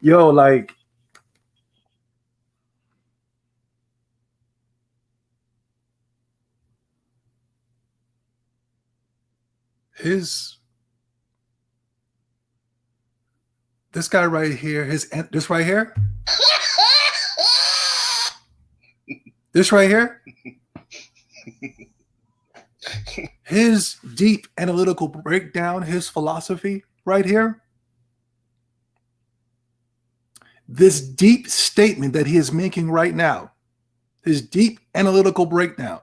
Yo, like, this guy right here, this right here, this right here, his deep analytical breakdown, his philosophy right here, this deep statement that he is making right now, his deep analytical breakdown,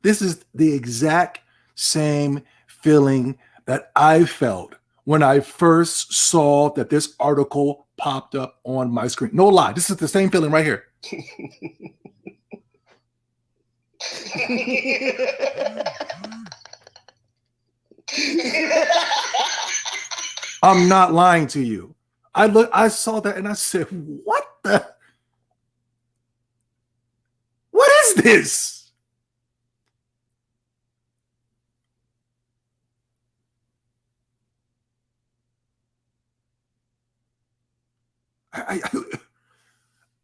this is the exact same feeling that I felt when I first saw that this article popped up on my screen. No lie, this is the same feeling right here. I'm not lying to you. I saw that and I said, what is this?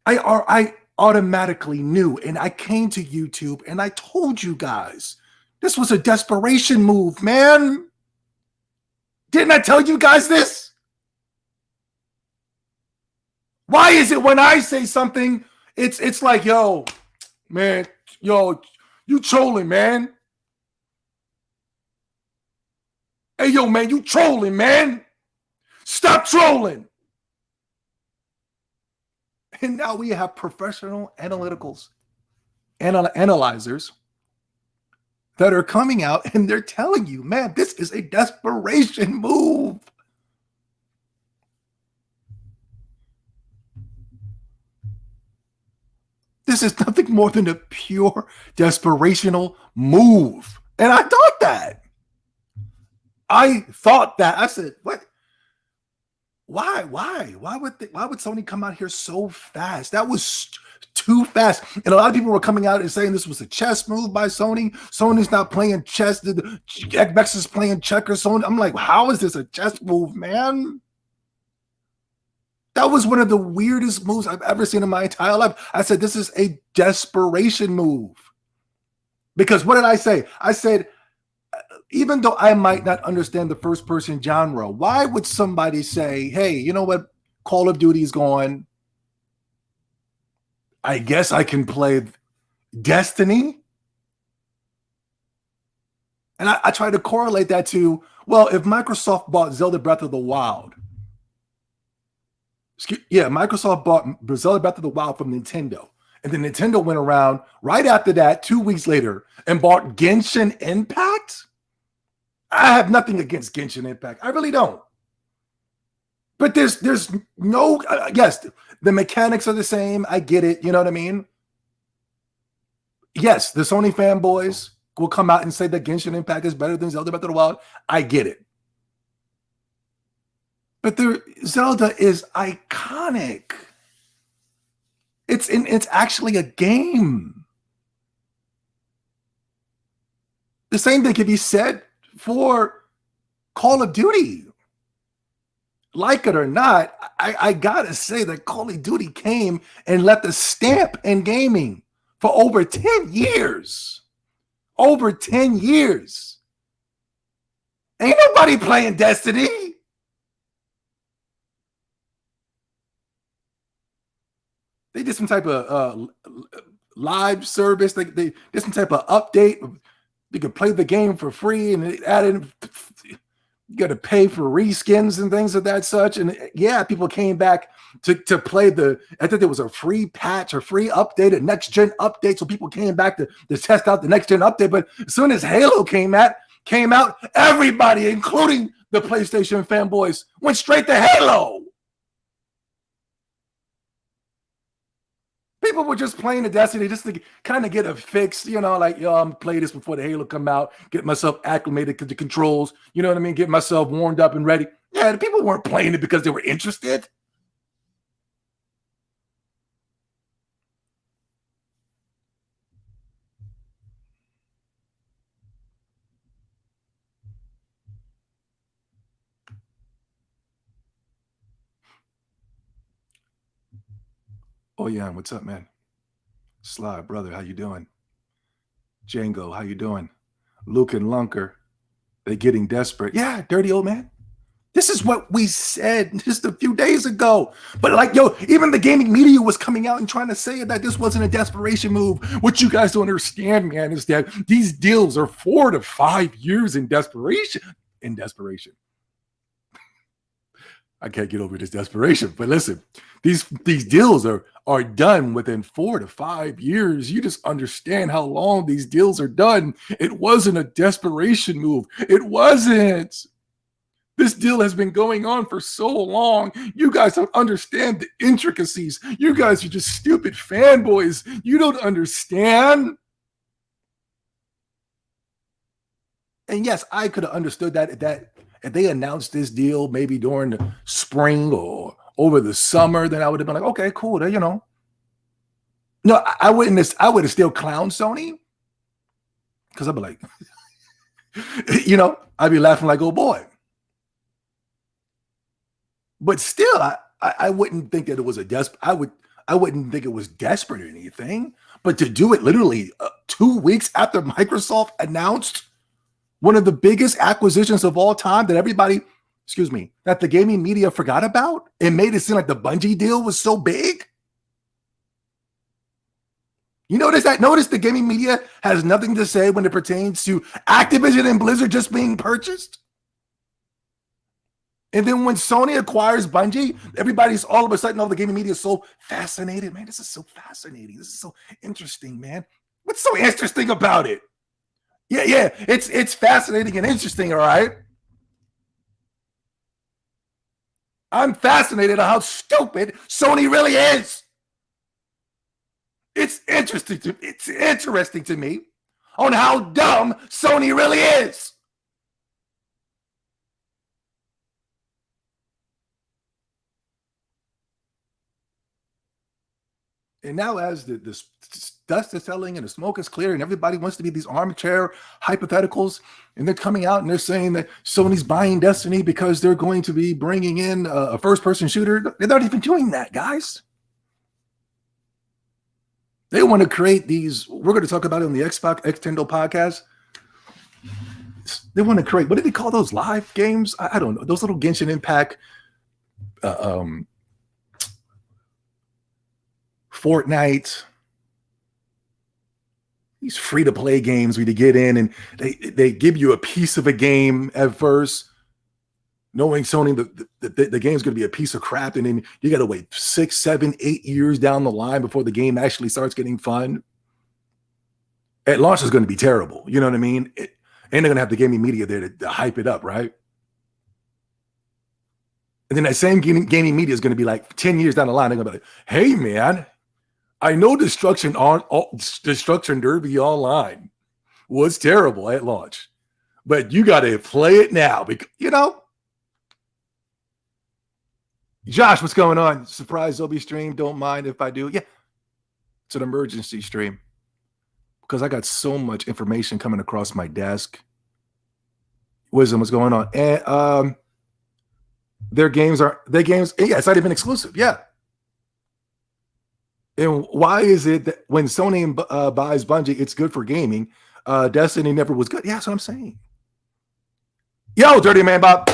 I automatically knew, and I came to YouTube and I told you guys this was a desperation move, man. Didn't I tell you guys this? Why is it when I say something, it's like, yo, man, yo, you trolling, man. Hey, yo, man, you trolling, man. Stop trolling. And now we have professional analyticals, analyzers that are coming out and they're telling you, man, this is a desperation move. This is nothing more than a pure desperational move. And I thought that. I said, what? Why would Sony come out here so fast? That was too fast. And a lot of people were coming out and saying this was a chess move by Sony. Sony's not playing chess. Xbox is playing checkers. Sony. I'm like, how is this a chess move, man? That was one of the weirdest moves I've ever seen in my entire life. I said, this is a desperation move. Because what did I say? I said, even though I might not understand the first person genre, why would somebody say, hey, you know what? Call of Duty is going. I guess I can play Destiny. And I try to correlate that to, well, if Microsoft bought Zelda Breath of the Wild. Microsoft bought Zelda Breath of the Wild from Nintendo. And then Nintendo went around right after that, 2 weeks later, and bought Genshin Impact. I have nothing against Genshin Impact. I really don't. But there's no, yes, the mechanics are the same. I get it. You know what I mean? Yes, the Sony fanboys will come out and say that Genshin Impact is better than Zelda Breath of the Wild. I get it. But Zelda is iconic. It's actually a game. The same thing can be said for Call of Duty. Like it or not, I gotta say that Call of Duty came and left a stamp in gaming for over 10 years. Over 10 years. Ain't nobody playing Destiny. They did some type of live service. They did some type of update. You could play the game for free, and it added. You got to pay for reskins and things of that such. And yeah, people came back to play I think there was a free patch or free update, a next gen update. So people came back to test out the next gen update. But as soon as Halo came out, everybody, including the PlayStation fanboys, went straight to Halo. People were just playing the Destiny just to kind of get a fix, like, yo, I'm play this before the Halo come out, get myself acclimated to the controls, you know what I mean? Get myself warmed up and ready. Yeah, the people weren't playing it because they were interested. Oh, yeah, what's up, man? Sly, brother, how you doing? Django, how you doing? Luke and Lunker, they getting desperate. Yeah, dirty old man. This is what we said just a few days ago. But like, yo, even the gaming media was coming out and trying to say that this wasn't a desperation move. What you guys don't understand, man, is that these deals are 4 to 5 years in desperation. I can't get over this desperation. But listen, these deals are done within 4 to 5 years. You just understand how long these deals are done. It wasn't a desperation move. It wasn't. This deal has been going on for so long. You guys don't understand the intricacies. You guys are just stupid fanboys. You don't understand. And yes, I could have understood that if they announced this deal maybe during the spring or over the summer, then I would have been like, okay, cool. No, I wouldn't have, I would have still clowned Sony. Because I'd be like, I'd be laughing like, oh boy. But still, I wouldn't think that it was I wouldn't think it was desperate or anything. But to do it literally 2 weeks after Microsoft announced one of the biggest acquisitions of all time that that the gaming media forgot about, it made it seem like the Bungie deal was so big. You notice that? Notice the gaming media has nothing to say when it pertains to Activision and Blizzard just being purchased. And then when Sony acquires Bungie, everybody's all of a sudden, the gaming media is so fascinated. Man, this is so fascinating. This is so interesting, man. What's so interesting about it? Yeah, it's fascinating and interesting, all right? I'm fascinated on how stupid Sony really is. It's interesting to me on how dumb Sony really is. And now as the dust is settling and the smoke is clear and everybody wants to be these armchair hypotheticals, and they're coming out and they're saying that Sony's buying Destiny because they're going to be bringing in a first-person shooter. They're not even doing that, guys. They want to create these, we're going to talk about it on the Xtendo podcast. They want to create, what do they call those live games? I don't know. Those little Genshin Impact Fortnite, these free-to-play games where you get in and they give you a piece of a game at first, knowing Sony the game's going to be a piece of crap, and then you got to wait 6, 7, 8 years down the line before the game actually starts getting fun. At launch is going to be terrible. You know what I mean? And they're going to have the gaming media there to hype it up, right? And then that same gaming media is going to be like 10 years down the line. They're going to be like, hey, man, I know Destruction Derby Online was terrible at launch, but you got to play it now because, Josh, what's going on? Surprise Zombie stream. Don't mind if I do. Yeah, it's an emergency stream because I got so much information coming across my desk. Wisdom, what's going on? And their games. Yeah, it's not even exclusive. Yeah. And why is it that when Sony buys Bungie, it's good for gaming? Destiny never was good. Yeah, that's what I'm saying. Yo, Dirty Man Bob.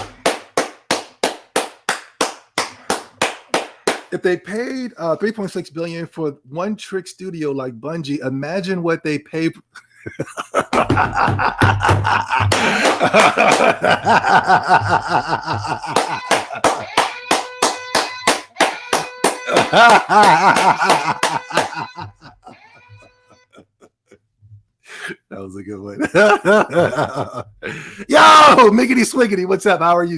If they paid 3.6 billion for one trick studio like Bungie, imagine what they pay. That was a good one. Yo, Miggity Swiggity, what's up? How are you,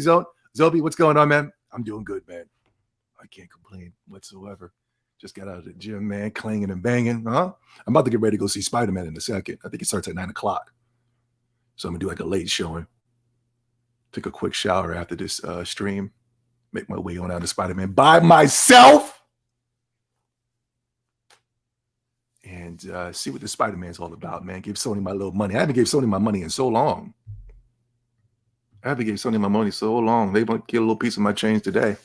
Zobi? What's going on, man? I'm doing good, man. I can't complain whatsoever. Just got out of the gym, man, clanging and banging. I'm about to get ready to go see Spider-Man in a second. I think it starts at 9 o'clock. So I'm going to do like a late showing. Take a quick shower after this stream. Make my way on out to Spider-Man by myself. And see what the Spider-Man's all about, man. Give Sony my little money. I haven't gave Sony my money in so long. They might get a little piece of my change today.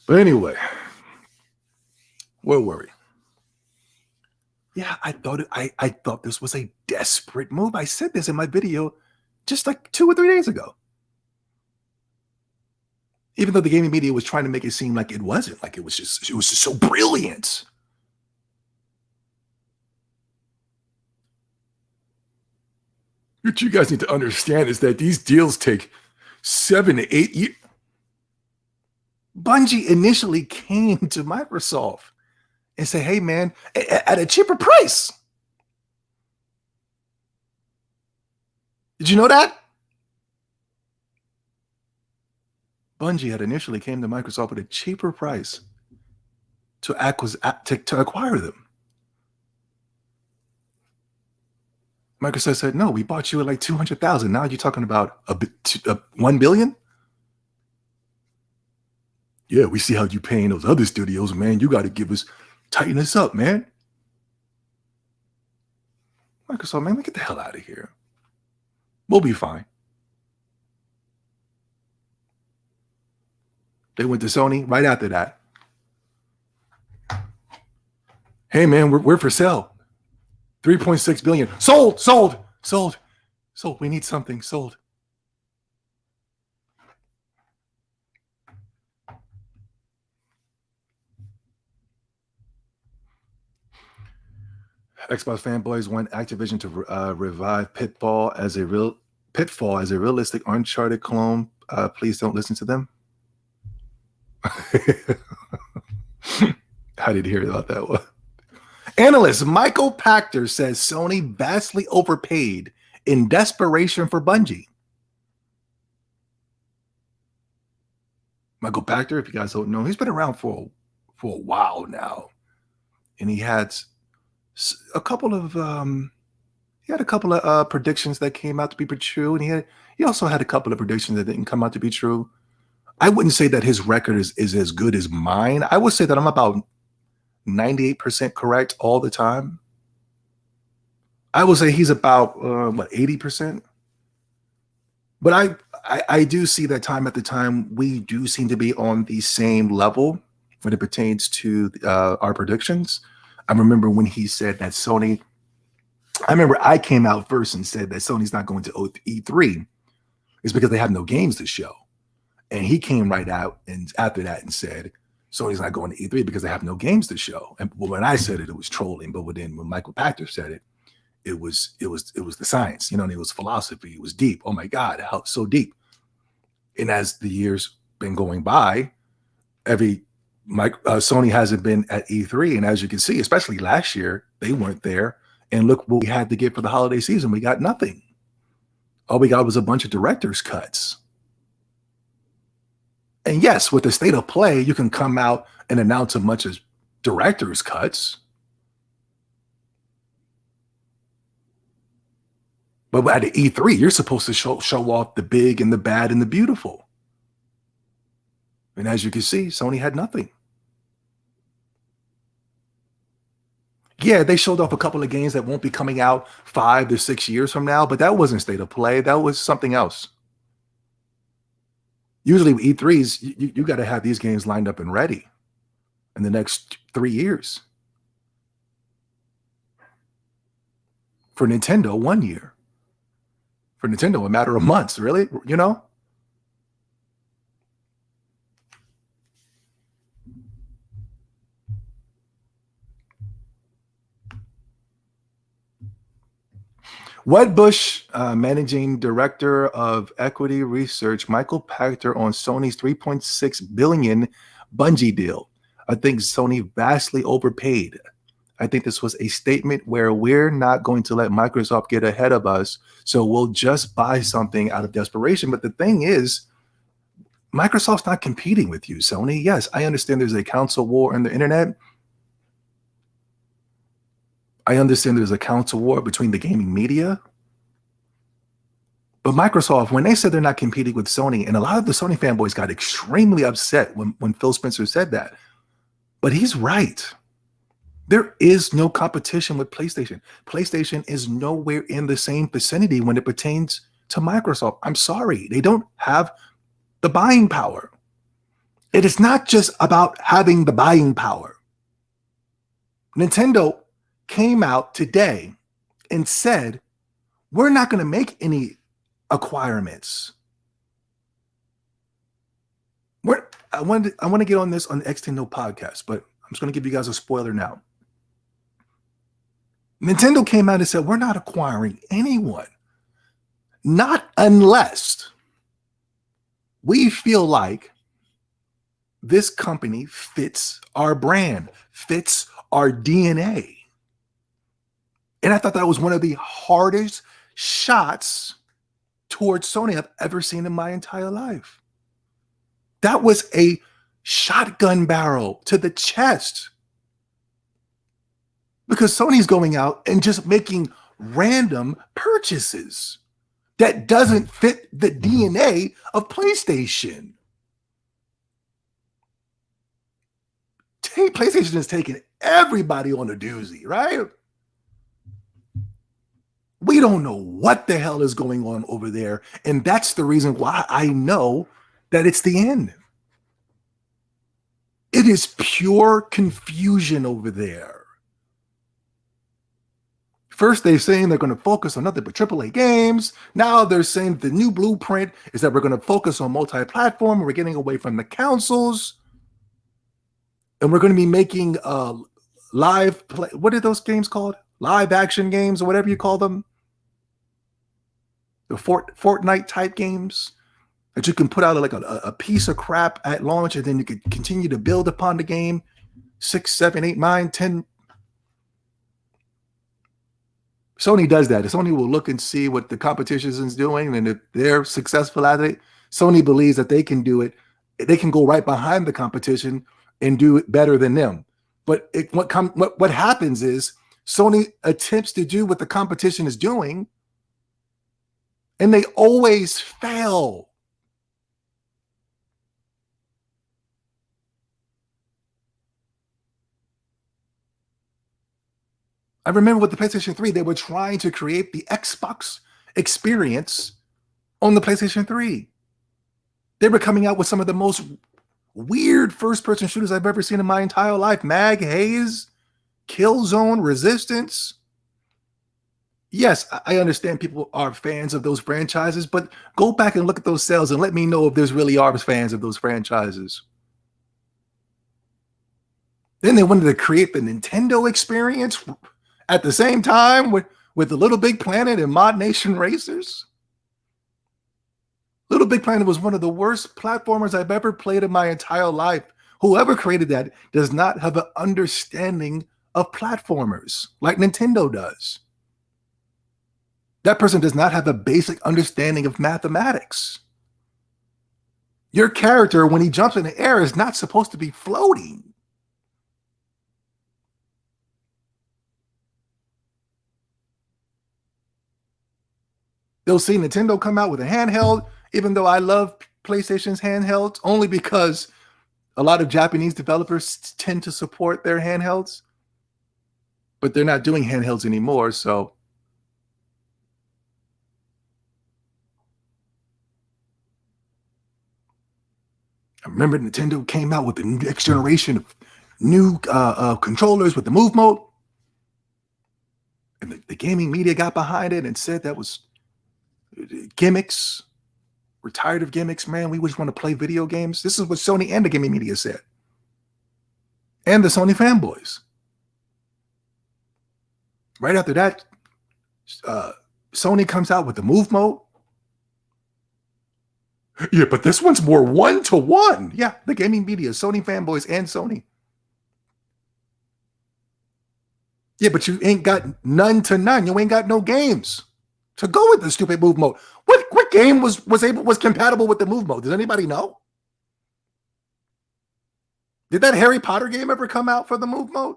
But anyway, where were we? Yeah, I thought this was a desperate move. I said this in my video just like 2 or 3 days ago. Even though the gaming media was trying to make it seem like it wasn't, like it was just so brilliant. What you guys need to understand is that these deals take 7 to 8 years. Bungie initially came to Microsoft and said, hey, man, at a cheaper price. Did you know that? Bungie had initially came to Microsoft with a cheaper price to acquire them. Microsoft said, no, we bought you at like 200,000. Now you're talking about $1 billion? Yeah, we see how you paying those other studios, man. You got to tighten us up, man. Microsoft, man, get the hell out of here. We'll be fine. They went to Sony right after that. Hey, man, we're for sale. 3.6 billion. Sold. We need something. Sold. Xbox fanboys want Activision to revive Pitfall as a realistic Uncharted clone. Please don't listen to them. I didn't hear about that one. Analyst Michael Pachter says Sony vastly overpaid in desperation for Bungie. Michael Pachter, if you guys don't know, he's been around for a while now, and he had a couple of predictions that came out to be true, and he also had a couple of predictions that didn't come out to be true. I wouldn't say that his record is as good as mine. I would say that I'm about 98% correct all the time. I would say he's about 80%. But I do see that time at the time we do seem to be on the same level when it pertains to our predictions. I remember when he said that Sony. I remember I came out first and said that Sony's not going to E3 is because they have no games to show. And he came right out and after that and said, Sony's not going to E3 because they have no games to show. And when I said it, it was trolling. But when Michael Pachter said it, it was the science, and it was philosophy. It was deep. Oh my God, how so deep. And as the years been going by, Sony hasn't been at E3. And as you can see, especially last year, they weren't there. And look what we had to get for the holiday season. We got nothing. All we got was a bunch of director's cuts. And yes, with the state of play, you can come out and announce as much as director's cuts. But at the E3, you're supposed to show off the big and the bad and the beautiful. And as you can see, Sony had nothing. Yeah, they showed off a couple of games that won't be coming out 5 to 6 years from now, but that wasn't state of play. That was something else. Usually with E3s, you got to have these games lined up and ready in the next 3 years. For Nintendo, 1 year. For Nintendo, a matter of months, really, Wedbush, managing director of equity research, Michael Pachter on Sony's 3.6 billion Bungie deal. I think Sony vastly overpaid. I think this was a statement where we're not going to let Microsoft get ahead of us, so we'll just buy something out of desperation. But the thing is, Microsoft's not competing with you, Sony. Yes, I understand there's a console war on the internet. I understand there's a console war between the gaming media. But Microsoft, when they said they're not competing with Sony, and a lot of the Sony fanboys got extremely upset when Phil Spencer said that. But he's right. There is no competition with PlayStation. PlayStation is nowhere in the same vicinity when it pertains to Microsoft. I'm sorry. They don't have the buying power. It is not just about having the buying power. Nintendo came out today and said, we're not going to make any acquirements. I want to get on this on the X10 podcast, but I'm just going to give you guys a spoiler now. Nintendo came out and said, we're not acquiring anyone. Not unless we feel like this company fits our brand, fits our DNA. And I thought that was one of the hardest shots towards Sony I've ever seen in my entire life. That was a shotgun barrel to the chest. Because Sony's going out and just making random purchases that doesn't fit the DNA of PlayStation. PlayStation is taking everybody on a doozy, right? We don't know what the hell is going on over there. And that's the reason why I know that it's the end. It is pure confusion over there. First, they're saying they're going to focus on nothing but AAA games. Now they're saying the new blueprint is that we're going to focus on multi-platform. We're getting away from the consoles. And we're going to be making live play. What are those games called? Live action games or whatever you call them. The Fortnite type games that you can put out like a piece of crap at launch and then you can continue to build upon the game 6, 7, 8, 9, 10. Sony does that. Sony will look and see what the competition is doing, and if they're successful at it, Sony believes that they can do it. They can go right behind the competition and do it better than them. But what happens is Sony attempts to do what the competition is doing, and they always fail. I remember with the PlayStation 3, they were trying to create the Xbox experience on the PlayStation 3. They were coming out with some of the most weird first-person shooters I've ever seen in my entire life. Mag, Haze, Killzone, Resistance. Yes, I understand people are fans of those franchises, but go back and look at those sales and let me know if there's really are fans of those franchises. Then they wanted to create the Nintendo experience at the same time with the Little Big Planet and Mod Nation Racers. Little Big Planet was one of the worst platformers I've ever played in my entire life. Whoever created that does not have an understanding of platformers like Nintendo does. That person does not have a basic understanding of mathematics. Your character, when he jumps in the air, is not supposed to be floating. They'll see Nintendo come out with a handheld, even though I love PlayStation's handhelds, only because a lot of Japanese developers tend to support their handhelds, but they're not doing handhelds anymore, so. I remember Nintendo came out with the next generation of new controllers with the Move Mode, and the gaming media got behind it and said that was gimmicks. We're tired of gimmicks, man. We just want to play video games. This is what Sony and the gaming media said. And the Sony fanboys. Right after that, Sony comes out with the move mode. Yeah, but this one's more 1-to-1. Yeah, the gaming media, Sony fanboys and Sony. Yeah, but you ain't got none to none. You ain't got no games to go with the stupid move mode. What game was compatible with the move mode? Does anybody know? Did that Harry Potter game ever come out for the move mode?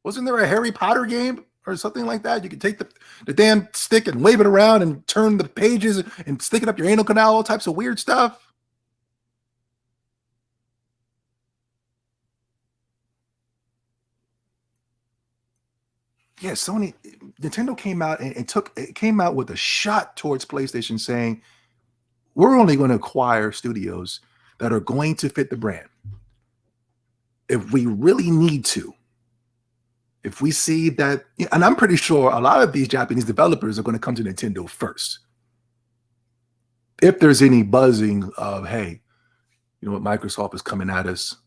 Wasn't there a Harry Potter game or something like that? You could take the damn stick and wave it around and turn the pages and stick it up your anal canal, all types of weird stuff. Yeah, Nintendo came out and came out with a shot towards PlayStation saying, we're only going to acquire studios that are going to fit the brand. If we really need to, if we see that, and I'm pretty sure a lot of these Japanese developers are going to come to Nintendo first. If there's any buzzing of, hey, you know what, Microsoft is coming at us,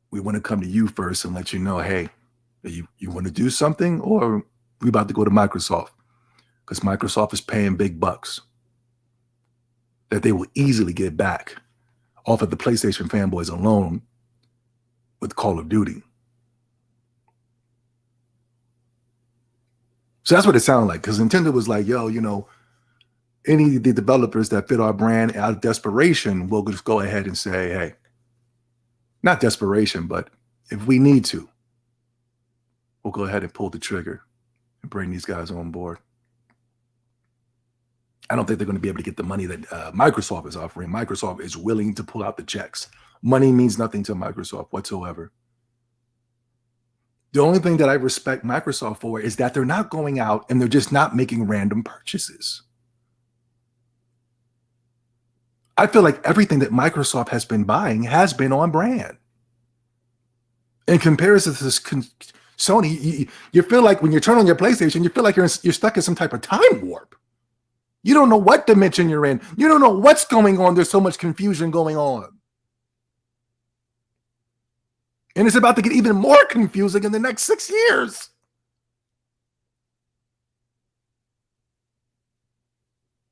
we want to come to you first and let you know, hey, you want to do something, or we about to go to Microsoft because Microsoft is paying big bucks that they will easily get back off of the PlayStation fanboys alone with Call of Duty. So that's what it sounded like, because Nintendo was like, yo, any of the developers that fit our brand out of desperation, we'll just go ahead and say, hey, not desperation, but if we need to, we'll go ahead and pull the trigger and bring these guys on board. I don't think they're going to be able to get the money that Microsoft is offering. Microsoft is willing to pull out the checks. Money means nothing to Microsoft whatsoever. The only thing that I respect Microsoft for is that they're not going out and they're just not making random purchases. I feel like everything that Microsoft has been buying has been on brand. In comparison to this Sony, you feel like when you turn on your PlayStation, you feel like you're stuck in some type of time warp. You don't know what dimension you're in. You don't know what's going on. There's so much confusion going on. And it's about to get even more confusing in the next 6 years.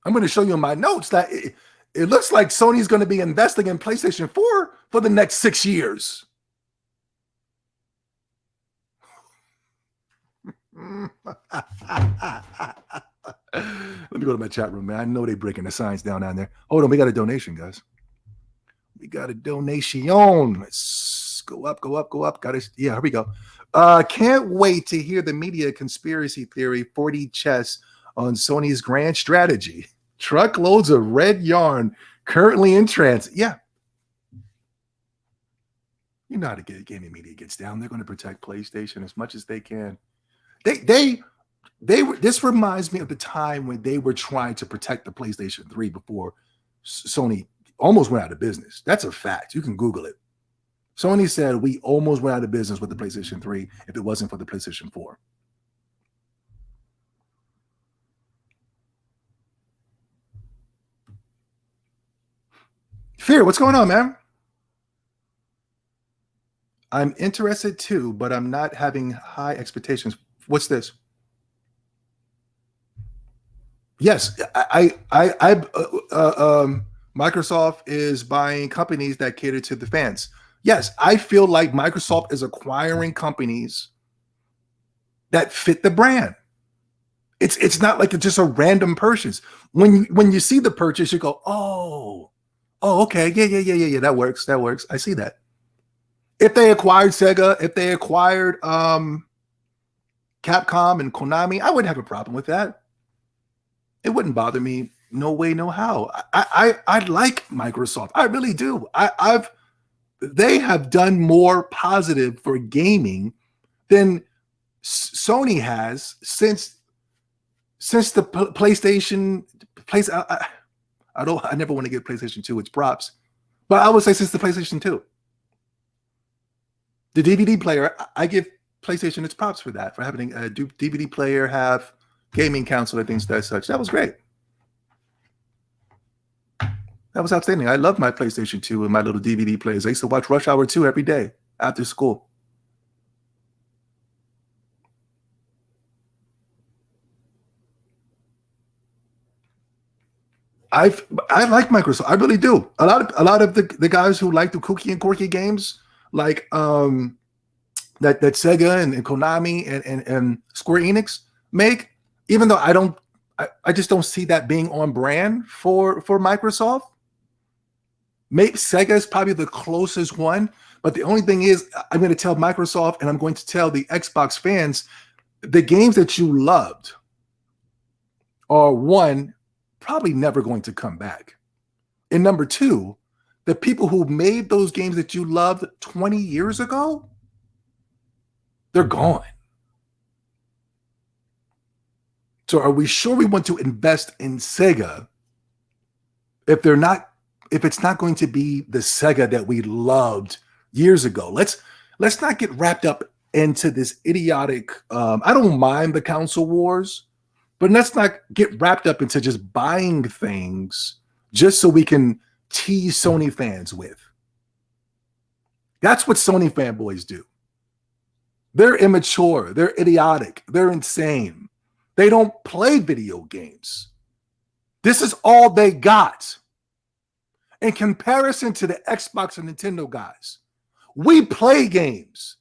I'm going to show you in my notes that it looks like Sony's going to be investing in PlayStation 4 for the next 6 years. Let me go to my chat room, man. I know they're breaking the science down there. Hold on, we got a donation, guys. We got a donation. Let's go up. Got it. Yeah, here we go. Can't wait to hear the media conspiracy theory 4D chess on Sony's grand strategy. Truckloads of red yarn currently in transit. Yeah. You know how the gaming media gets down. They're going to protect PlayStation as much as they can. This reminds me of the time when they were trying to protect the PlayStation 3 before Sony almost went out of business. That's a fact. You can Google it. Sony said we almost went out of business with the PlayStation 3 if it wasn't for the PlayStation 4. Fear, what's going on, man? I'm interested too, but I'm not having high expectations. What's this? Yes, Microsoft is buying companies that cater to the fans. Yes, I feel like Microsoft is acquiring companies that fit the brand. It's not like it's just a random purchase. When you see the purchase, you go, oh, okay, yeah, that works. I see that. If they acquired Sega, if they acquired Capcom and Konami, I wouldn't have a problem with that. It wouldn't bother me. No way, no how. I like Microsoft. I really do. They have done more positive for gaming than Sony has since the PlayStation. I never want to give PlayStation 2 its props, but I would say since the PlayStation 2. The DVD player, I give PlayStation its props for that, for having a DVD player, have gaming console and things that such. That was great. That was outstanding. I love my PlayStation 2 and my little DVD players. I used to watch Rush Hour 2 every day after school. I like Microsoft. I really do. A lot of the guys who like the kooky and quirky games, like that Sega and Konami and Square Enix make, even though I just don't see that being on brand for Microsoft. Maybe Sega is probably the closest one, but the only thing is, I'm going to tell Microsoft and I'm going to tell the Xbox fans, the games that you loved are, one, probably never going to come back. And number two, the people who made those games that you loved 20 years ago, they're gone. So are we sure we want to invest in Sega if it's not going to be the Sega that we loved years ago? Let's not get wrapped up into this idiotic, I don't mind the console wars, but let's not get wrapped up into just buying things just so we can tease Sony fans with. That's what Sony fanboys do. They're immature, they're idiotic, they're insane. They don't play video games. This is all they got. In comparison to the Xbox and Nintendo guys, we play games.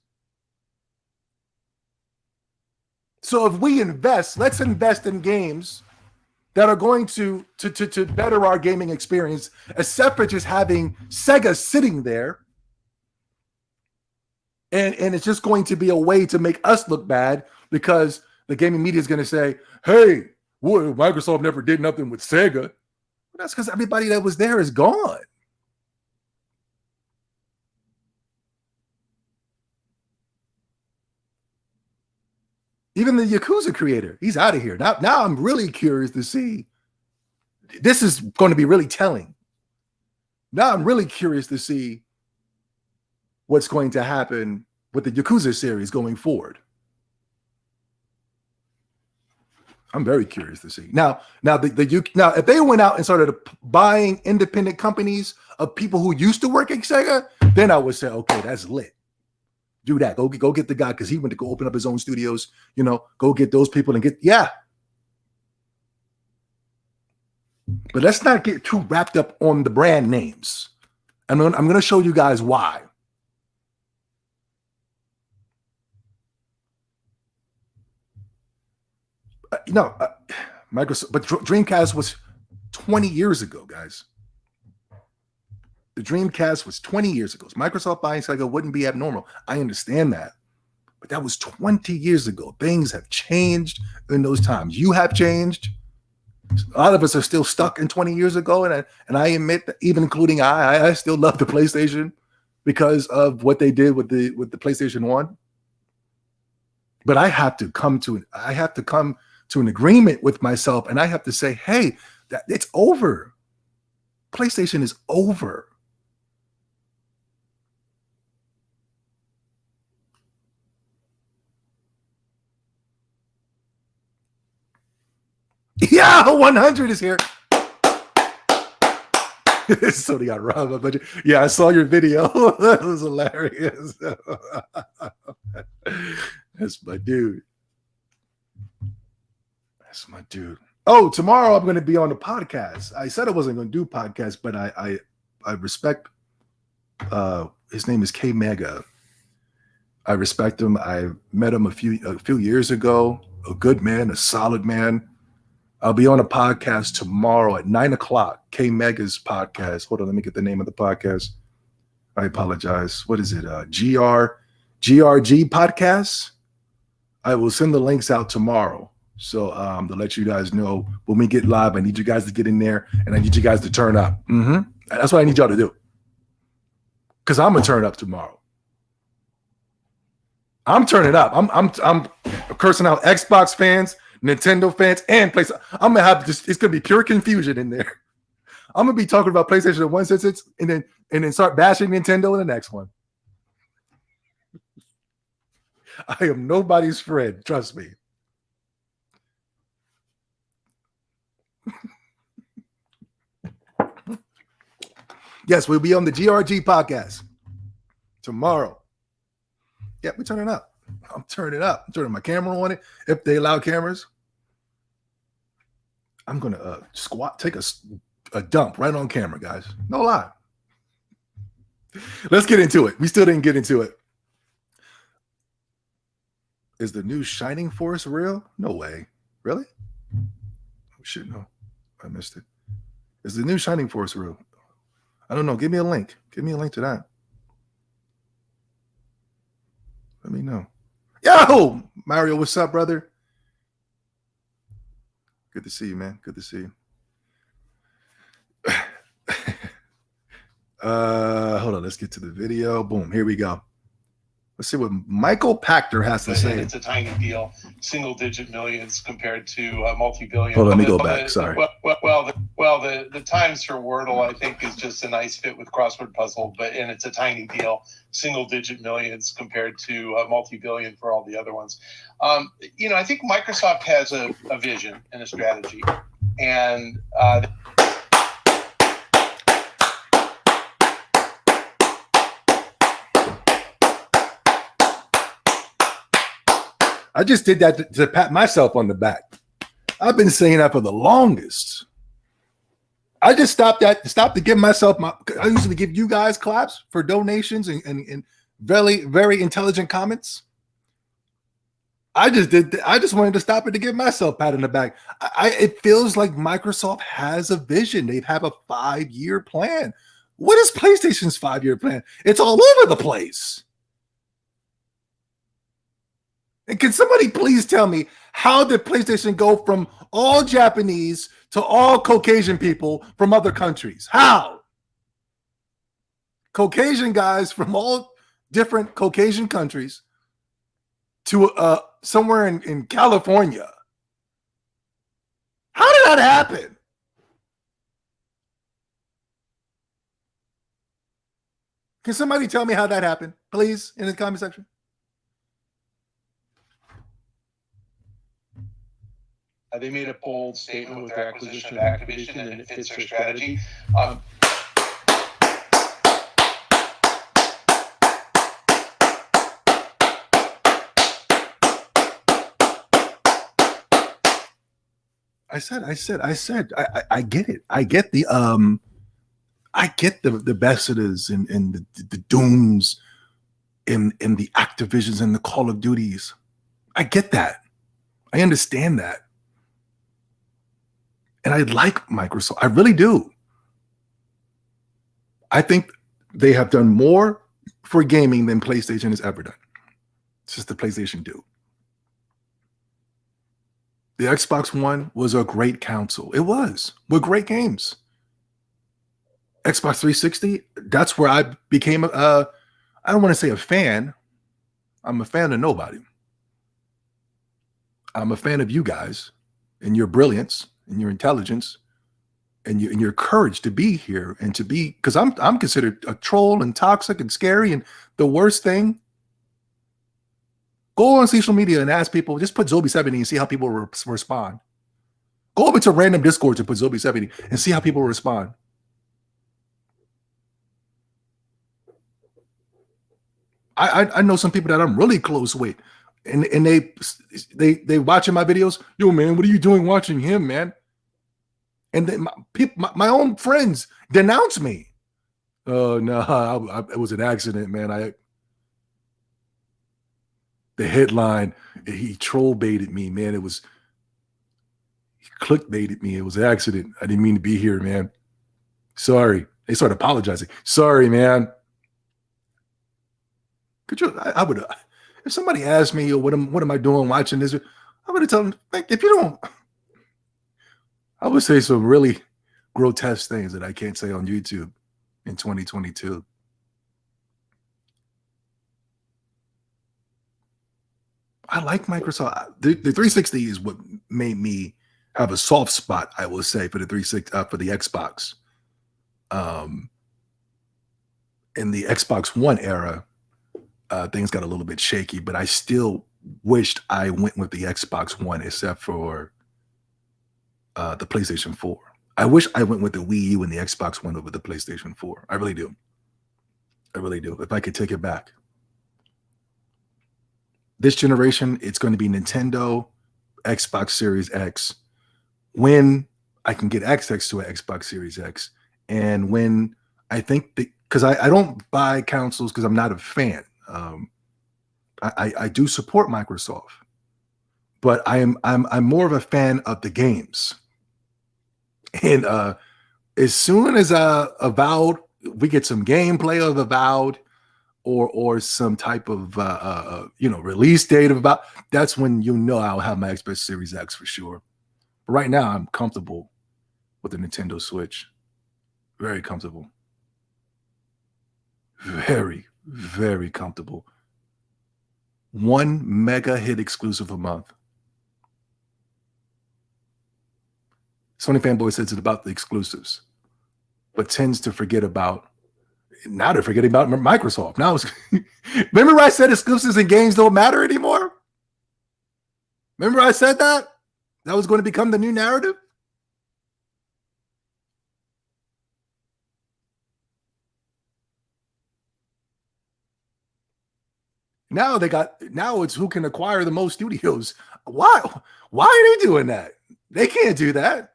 So if we invest, let's invest in games that are going to better our gaming experience, except for just having Sega sitting there. And it's just going to be a way to make us look bad because the gaming media is going to say, hey, Microsoft never did nothing with Sega. Well, that's because everybody that was there is gone. Even the Yakuza creator, he's out of here. Now I'm really curious to see. This is going to be really telling. Now I'm really curious to see what's going to happen with the Yakuza series going forward. I'm very curious to see. Now if they went out and started buying independent companies of people who used to work at Sega, then I would say, okay, that's lit. Do that. Go get the guy because he went to go open up his own studios. Go get those people and yeah. But let's not get too wrapped up on the brand names. I'm going to show you guys why. Microsoft, but Dreamcast was 20 years ago, guys. The Dreamcast was 20 years ago. So Microsoft buying Sega wouldn't be abnormal. I understand that. But that was 20 years ago. Things have changed in those times. You have changed. A lot of us are still stuck in 20 years ago. And I admit that, even including I still love the PlayStation because of what they did with the PlayStation 1. But I have to come to an agreement with myself, and I have to say, hey, that it's over. PlayStation is over. Yeah, 100 is here. Sony got robbed, but yeah, I saw your video. That was hilarious. That's my dude. That's my dude. Oh, tomorrow I'm going to be on the podcast. I said I wasn't going to do podcasts, but I respect. His name is K Mega. I respect him. I met him a few years ago. A good man, a solid man. I'll be on a podcast tomorrow at 9:00. K Mega's podcast. Hold on, let me get the name of the podcast. I apologize. What is it? GRG podcast. I will send the links out tomorrow. So to let you guys know when we get live, I need you guys to get in there and I need you guys to turn up. That's what I need y'all to do. Because I'm gonna turn up tomorrow. I'm turning up. I'm cursing out Xbox fans, Nintendo fans, and PlayStation. I'm gonna have just it's gonna be pure confusion in there. I'm gonna be talking about PlayStation in one sentence and then start bashing Nintendo in the next one. I am nobody's friend, trust me. Yes, we'll be on the GRG podcast tomorrow. Yeah, we're turning up. I'm turning up. I'm turning my camera on it. If they allow cameras, I'm gonna take a a dump right on camera, guys. No lie. Let's get into it. We still didn't get into it. Is the new Shining Force real? No way. Really? Oh, shit, no. I missed it. Is the new Shining Force real? I don't know. Give me a link. Give me a link to that. Let me know. Yo, Mario, what's up, brother? Good to see you, man. Good to see you. Hold on. Let's get to the video. Boom. Here we go. Let's see what Michael Pachter has to say. It's a tiny deal, single-digit millions compared to multi-billion. Hold on, let me go back. Sorry. The times for Wordle, I think, is just a nice fit with crossword puzzle, and it's a tiny deal, single-digit millions compared to multi-billion for all the other ones. I think Microsoft has a vision and a strategy, and I just did that to pat myself on the back. I've been saying that for the longest. I just stopped to give myself I usually give you guys claps for donations and very, very intelligent comments. I just wanted to stop it to give myself a pat on the back. It feels like Microsoft has a vision. They have a 5-year plan. What is PlayStation's 5-year plan? It's all over the place. And can somebody please tell me, how did PlayStation go from all Japanese to all Caucasian people from other countries? How? Caucasian guys from all different Caucasian countries to somewhere in California. How did that happen? Can somebody tell me how that happened, please, in the comment section? They made a bold statement with their acquisition of Activision, and it fits their strategy. I get it. I get the Bethesdas and the Dooms in the Activisions and the Call of Duties. I get that. I understand that. And I like Microsoft. I really do. I think they have done more for gaming than PlayStation has ever done. It's just the PlayStation do. The Xbox One was a great console. It was, with great games. Xbox 360, that's where I became I don't want to say a fan. I'm a fan of nobody. I'm a fan of you guys and your brilliance and your intelligence and your courage to be here and to be, because I'm considered a troll and toxic and scary and the worst thing. Go on social media and ask people, just put Zobi70 and see how people respond. Go over to random Discords and put Zobi70 and see how people respond. I know some people that I'm really close with, and they watching my videos. Yo, man, what are you doing watching him, man? And then my own friends denounce me. Oh no, it was an accident, man. The headline, he troll baited me, man. He clickbaited me. It was an accident. I didn't mean to be here, man. Sorry. They started apologizing. Sorry, man. Could you? I would. If somebody asked me, what am I doing watching this? I would have told them, like, if you don't, I would say some really grotesque things that I can't say on YouTube in 2022. I like Microsoft. The 360 is what made me have a soft spot, I will say, for the 360 for the Xbox. In the Xbox One era, things got a little bit shaky, but I still wished I went with the Xbox One, except for the PlayStation 4. I wish I went with the Wii U and the Xbox One over the PlayStation 4. I really do. I really do. If I could take it back. This generation, it's going to be Nintendo, Xbox Series X. When I can get access to an Xbox Series X. And when I think because I don't buy consoles because I'm not a fan. I do support Microsoft, but I'm more of a fan of the games. And as soon as Avowed, we get some gameplay of Avowed, or some type of release date of Avowed, that's when I'll have my Xbox Series X for sure. But right now, I'm comfortable with the Nintendo Switch. Very comfortable. Very, very comfortable. 1 mega hit exclusive a month. Sony fanboy says it's about the exclusives, but tends to forget about. Now they're forgetting about Microsoft. Now, remember I said exclusives and games don't matter anymore? Remember I said that? That was going to become the new narrative? Now it's who can acquire the most studios. Why are they doing that? They can't do that.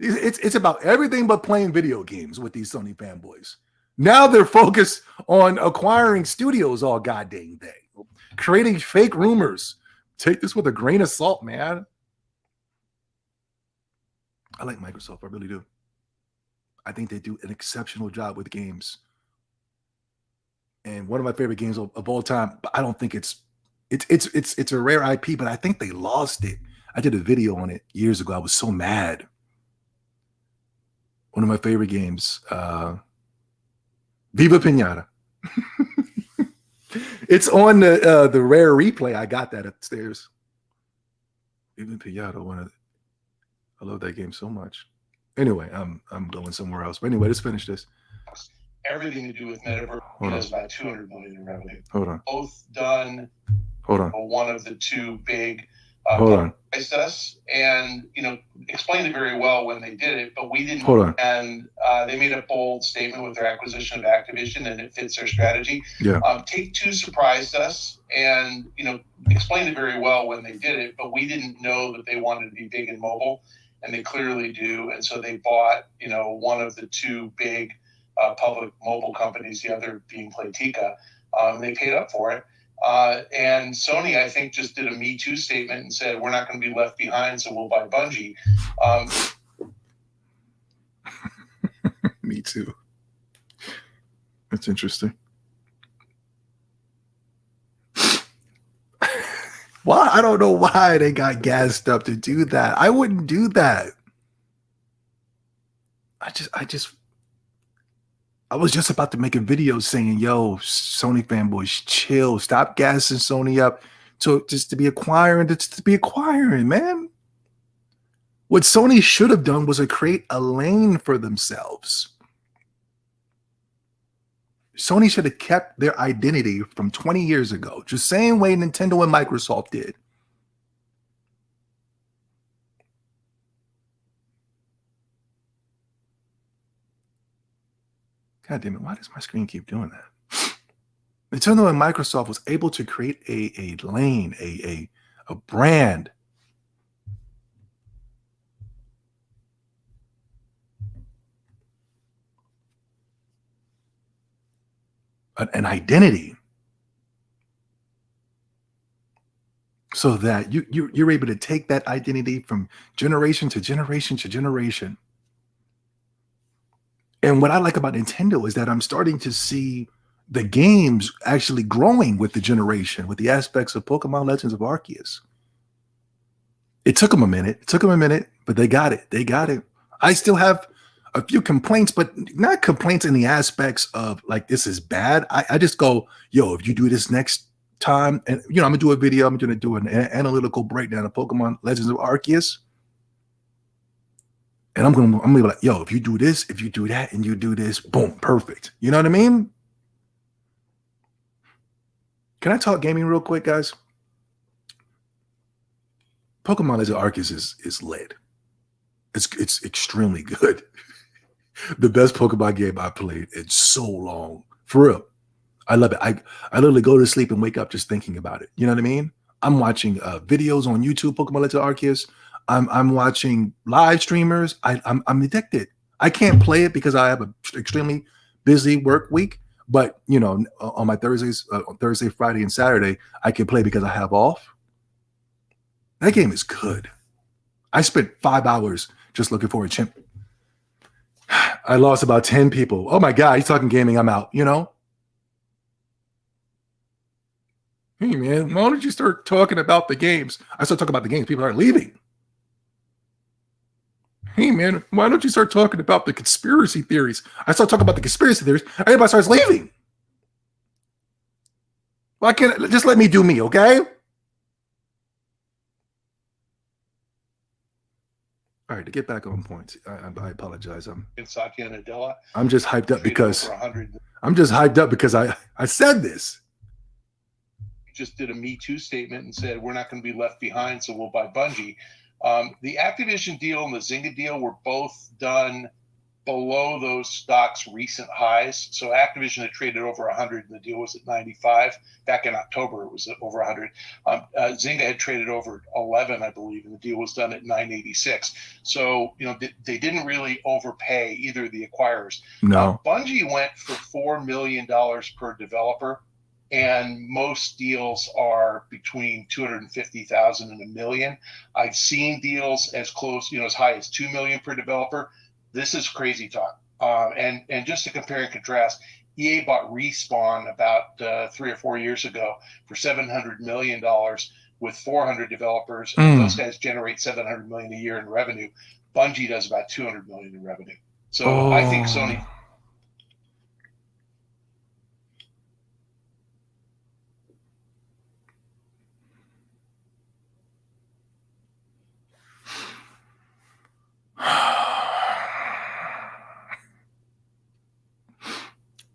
It's about everything but playing video games with these Sony fanboys. Now they're focused on acquiring studios all goddamn day, creating fake rumors. Take this with a grain of salt, man. I like Microsoft. I really do. I think they do an exceptional job with games. And one of my favorite games of all time, but I don't think it's a rare IP, but I think they lost it. I did a video on it years ago. I was so mad. One of my favorite games, Viva Pinata. It's on the rare replay. I got that upstairs. Viva Pinata, I love that game so much. Anyway, I'm going somewhere else. But anyway, let's finish this. Everything to do with Metaverse is about $200 million in revenue. Hold on. Both done. Hold on. One of the two big. Hold on. Us and explained it very well when they did it, but we didn't. Hold on. And they made a bold statement with their acquisition of Activision, and it fits their strategy. Yeah. Take-Two surprised us, and explained it very well when they did it, but we didn't know that they wanted to be big in mobile, and they clearly do. And so they bought one of the two big public mobile companies, the other being Playtika. They paid up for it. And Sony, I think, just did a Me Too statement and said, we're not going to be left behind, so we'll buy Bungie. Me too. That's interesting. Why? I don't know why they got gassed up to do that. I wouldn't do that. I was just about to make a video saying, yo, Sony fanboys, chill. Stop gassing Sony up to be acquiring, man. What Sony should have done was create a lane for themselves. Sony should have kept their identity from 20 years ago, just same way Nintendo and Microsoft did. God damn it, why does my screen keep doing that? Nintendo and Microsoft was able to create a lane, a brand. An identity. So that you're able to take that identity from generation to generation to generation. And what I like about Nintendo is that I'm starting to see the games actually growing with the generation, with the aspects of Pokemon Legends of Arceus. It took them a minute, but they got it. I still have a few complaints, but not complaints in the aspects of like, this is bad. I just go, yo, if you do this next time, and I'm gonna do a video, I'm gonna do an analytical breakdown of Pokemon Legends of Arceus. And I'm gonna be like, yo, if you do this, if you do that, and you do this, boom, perfect. You know what I mean? Can I talk gaming real quick, guys? Pokemon Legends of Arceus is lit. It's extremely good. The best Pokemon game I played in so long. For real. I love it. I literally go to sleep and wake up just thinking about it. You know what I mean? I'm watching videos on YouTube, Pokemon Legends Arceus. I'm watching live streamers. I'm addicted. I can't play it because I have an extremely busy work week. But you know, on my Thursdays, on Thursday, Friday, and Saturday, I can play because I have off. That game is good. I spent 5 hours just looking for a chimp. I lost about 10 people. Oh my God, he's talking gaming. I'm out. You know. Hey man, why don't you start talking about the games? I start talking about the games. People are leaving. Hey man, why don't you start talking about the conspiracy theories? I start talking about the conspiracy theories. Everybody starts leaving. Why can't just let me do me, okay? All right, to get back on point, I apologize. Satya Nadella. I'm just hyped up because I said this. Just did a Me Too statement and said we're not going to be left behind, so we'll buy Bungie. The Activision deal and the Zynga deal were both done below those stocks' recent highs. So Activision had traded over 100, and the deal was at 95. Back in October, it was at over 100. Zynga had traded over 11, I believe, and the deal was done at 986. So, you know, they didn't really overpay either of the acquirers. No. Bungie went for $4 million per developer. And most deals are between 250,000 and $1 million. I've seen deals as close, as high as 2 million per developer. This is crazy talk. And just to compare and contrast, EA bought Respawn about 3 or 4 years ago for $700 million with 400 developers. And those guys generate $700 million a year in revenue. Bungie does about $200 million in revenue. So I think Sony.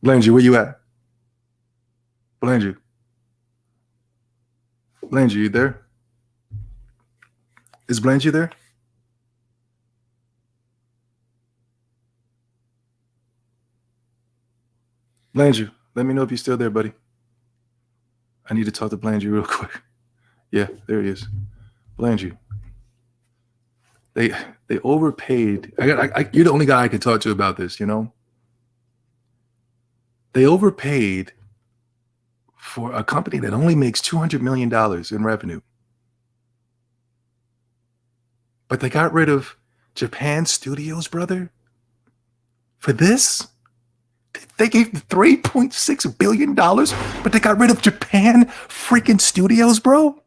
Blangie, where you at? Blangie, you there? Is Blangie there? Blangie, let me know if you're still there, buddy. I need to talk to Blangie real quick. Yeah, there he is. Blangie. They overpaid. You're the only guy I can talk to about this, you know? They overpaid for a company that only makes $200 million in revenue. But they got rid of Japan Studios, brother. For this, they gave $3.6 billion, but they got rid of Japan freaking Studios, bro.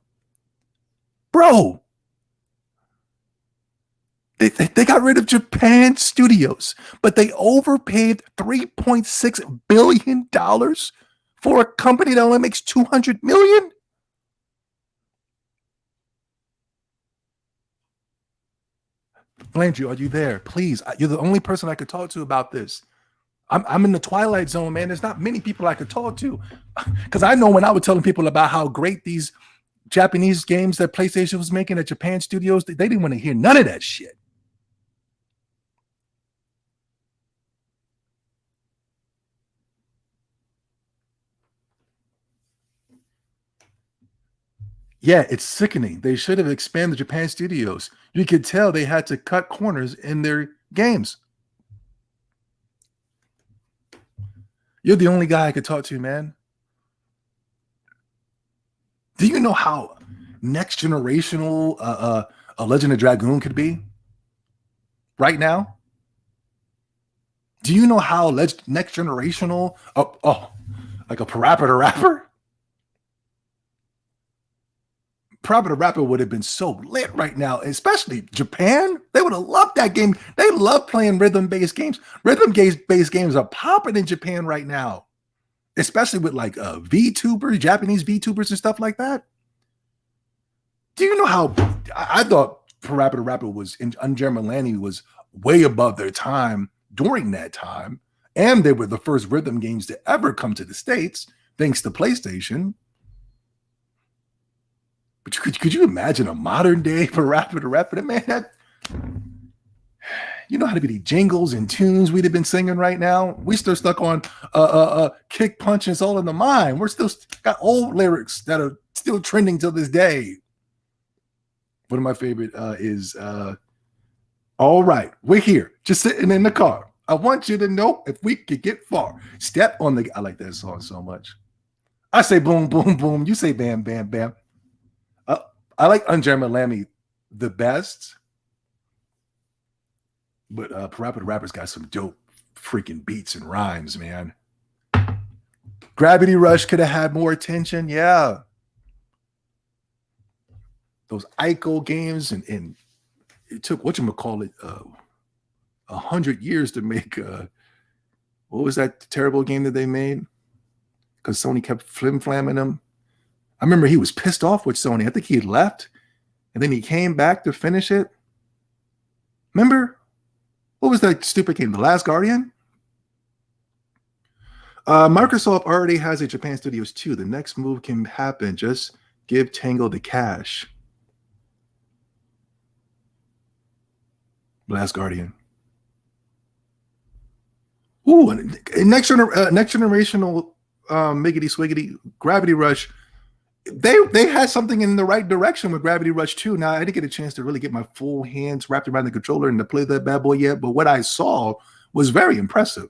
Bro. They got rid of Japan Studios, but they overpaid $3.6 billion for a company that only makes $200 million? Blangie, are you there? Please, you're the only person I could talk to about this. I'm in the twilight zone, man. There's not many people I could talk to. Because I know when I was telling people about how great these Japanese games that PlayStation was making at Japan Studios, they didn't want to hear none of that shit. Yeah, it's sickening. They should have expanded Japan Studios. You could tell they had to cut corners in their games. You're the only guy I could talk to, man. Do you know how next generational a Legend of Dragoon could be right now? Do you know how next generational like a Parappa Rapper? Parappa the Rapper would have been so lit right now, especially Japan. They would have loved that game. They love playing rhythm-based games. Rhythm-based games are popping in Japan right now, especially with like VTubers, Japanese VTubers and stuff like that. Do you know how I thought Parappa the Rapper was in Ungermanlani was way above their time during that time, and they were the first rhythm games to ever come to the States, thanks to PlayStation. But could you imagine a modern day Parappa the Rapper? Man, you know how to be the jingles and tunes we'd have been singing right now. We still stuck on kick punches all in the mind. We're still got old lyrics that are still trending till this day. One of my favorite is all right, we're here, just sitting in the car. I want you to know if we could get far. Step on the. I like that song so much. I say boom, boom, boom. You say bam, bam, bam. I like Unjammer Lammy the best, but Parappa the Rapper's got some dope freaking beats and rhymes, man. Gravity Rush could have had more attention, yeah. Those Ico games and it took whatchamacallit 100 years to make what was that terrible game that they made? Because Sony kept flim-flamming them. I remember he was pissed off with Sony. I think he had left, and then he came back to finish it. Remember? What was that stupid game? The Last Guardian? Microsoft already has a Japan Studios 2. The next move can happen. Just give Tango the cash. Last Guardian. Ooh, next generational Miggity Swiggity Gravity Rush. They had something in the right direction with Gravity Rush 2. Now, I didn't get a chance to really get my full hands wrapped around the controller and to play that bad boy yet, but what I saw was very impressive.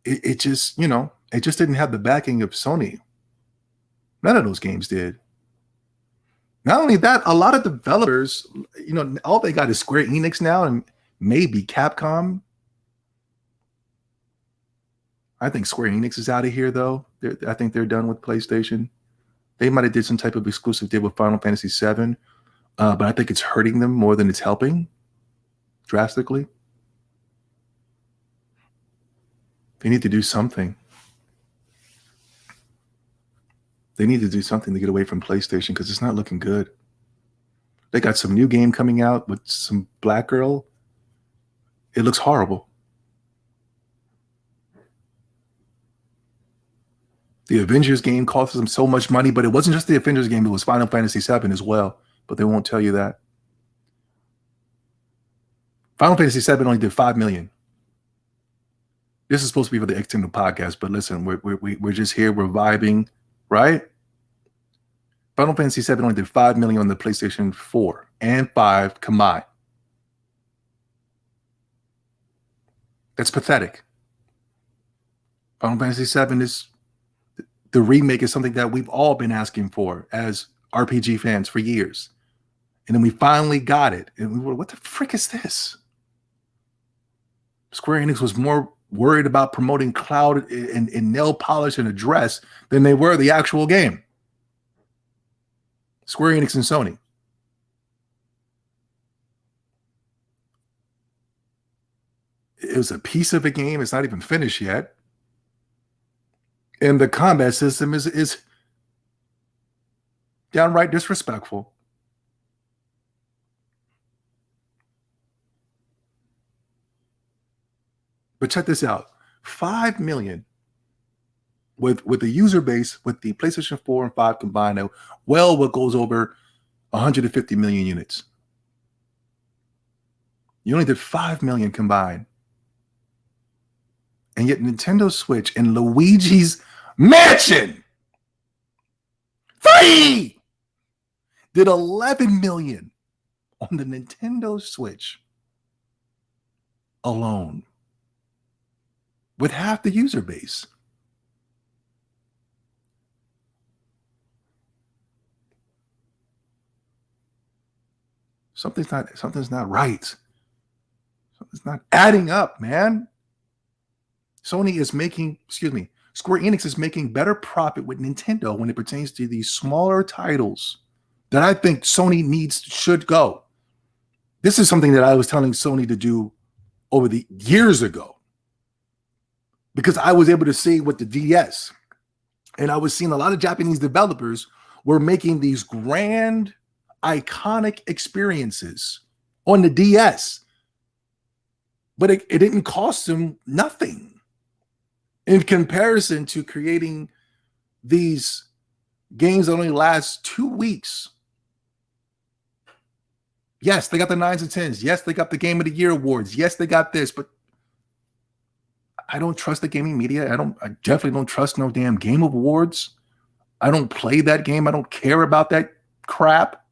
It just, you know, it just didn't have the backing of Sony. None of those games did. Not only that, a lot of developers, you know, all they got is Square Enix now and maybe Capcom. I think Square Enix is out of here, though. I think they're done with PlayStation. They might have did some type of exclusive deal with Final Fantasy VII, but I think it's hurting them more than it's helping drastically. They need to do something. They need to do something to get away from PlayStation because it's not looking good. They got some new game coming out with some black girl. It looks horrible. The Avengers game cost them so much money, but it wasn't just the Avengers game. It was Final Fantasy VII as well, but they won't tell you that. Final Fantasy VII only did $5 million. This is supposed to be for the Extended podcast, but listen, we're just here, we're vibing, right? Final Fantasy VII only did $5 million on the PlayStation 4 and 5 combined. That's pathetic. Final Fantasy VII is the remake is something that we've all been asking for as RPG fans for years. And then we finally got it. And we were, what the frick is this? Square Enix was more worried about promoting cloud and nail polish and a dress than they were the actual game. Square Enix and Sony. It was a piece of a game. It's not even finished yet. And the combat system is downright disrespectful. But check this out. 5 million with the user base with the PlayStation 4 and 5 combined, well, what goes over 150 million units. You only did 5 million combined. And yet Nintendo Switch and Luigi's Mansion 3 did 11 million on the Nintendo Switch alone with half the user base. Something's not right. Something's not adding up, man. Square Enix is making better profit with Nintendo when it pertains to these smaller titles that I think Sony should go. This is something that I was telling Sony to do over the years ago because I was able to see with the DS, and I was seeing a lot of Japanese developers were making these grand, iconic experiences on the DS, but it didn't cost them nothing in comparison to creating these games that only last 2 weeks. Yes, they got the 9s and 10s. Yes, they got the Game of the Year awards. Yes, they got this, but I don't trust the gaming media. I definitely don't trust no damn Game Awards. I don't play that game. I don't care about that crap.